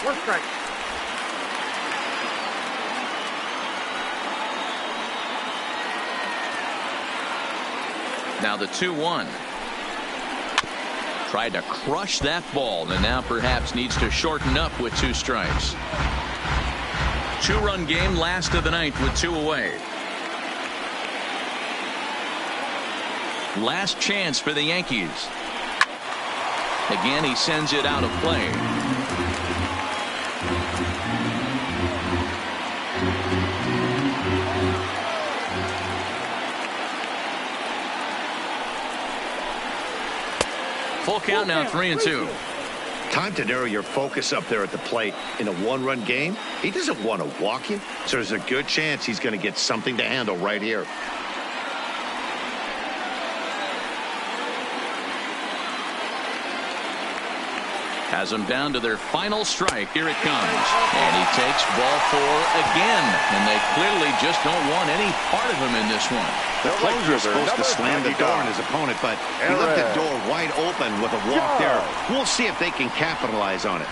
Now the 2-1. Tried to crush that ball and now perhaps needs to shorten up with 2 strikes. 2-run game, last of the 9th with 2 away. Last chance for the Yankees. Again, he sends it out of play. Full count now, 3-2. Time to narrow your focus up there at the plate. In a 1-run game, he doesn't want to walk you, so there's a good chance he's going to get something to handle right here. Has them down to their final strike. Here it comes. And he takes ball 4 again. And they clearly just don't want any part of him in this one. The closer is supposed to slam the door on his opponent, but he left the door wide open with a walk there. We'll see if they can capitalize on it.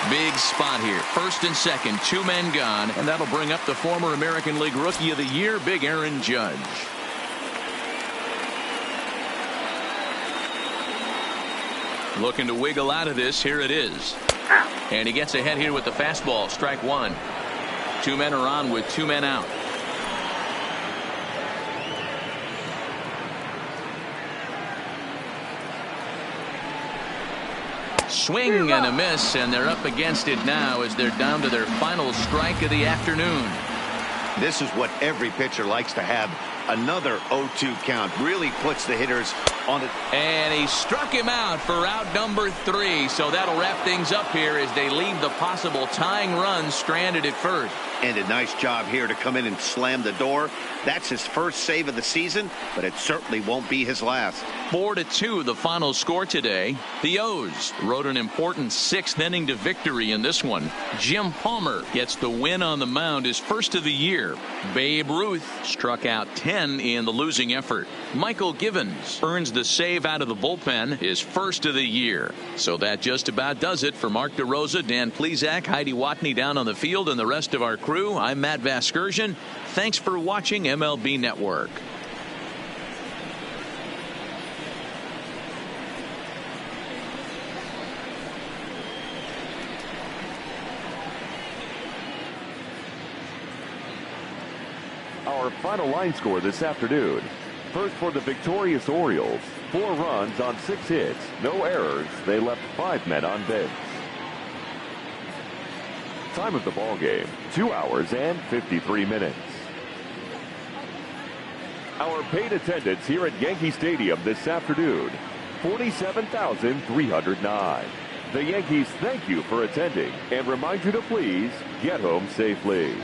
Big spot here. First and second, 2 men gone. And that'll bring up the former American League Rookie of the Year, Big Aaron Judge. Looking to wiggle out of this. Here it is. And he gets ahead here with the fastball. Strike 1. 2 men are on with 2 men out. Swing and a miss, and they're up against it now as they're down to their final strike of the afternoon. This is what every pitcher likes to have. Another 0-2 count really puts the hitters on it. And he struck him out for out number 3. So that'll wrap things up here as they leave the possible tying run stranded at first. And a nice job here to come in and slam the door. That's his first save of the season, but it certainly won't be his last. 4-2 the final score today. The O's rode an important 6th inning to victory in this one. Jim Palmer gets the win on the mound, his first of the year. Babe Ruth struck out 10 in the losing effort. Michael Givens earns the save out of the bullpen, his first of the year. So that just about does it for Mark DeRosa, Dan Plesac, Heidi Watney down on the field, and the rest of our crew. I'm Matt Vasgersian. Thanks for watching MLB Network. Our final line score this afternoon. First for the victorious Orioles. 4 runs on 6 hits. No errors. They left 5 men on base. Time of the ball game, 2 hours and 53 minutes. Our paid attendance here at Yankee Stadium this afternoon, 47,309. The Yankees thank you for attending and remind you to please get home safely.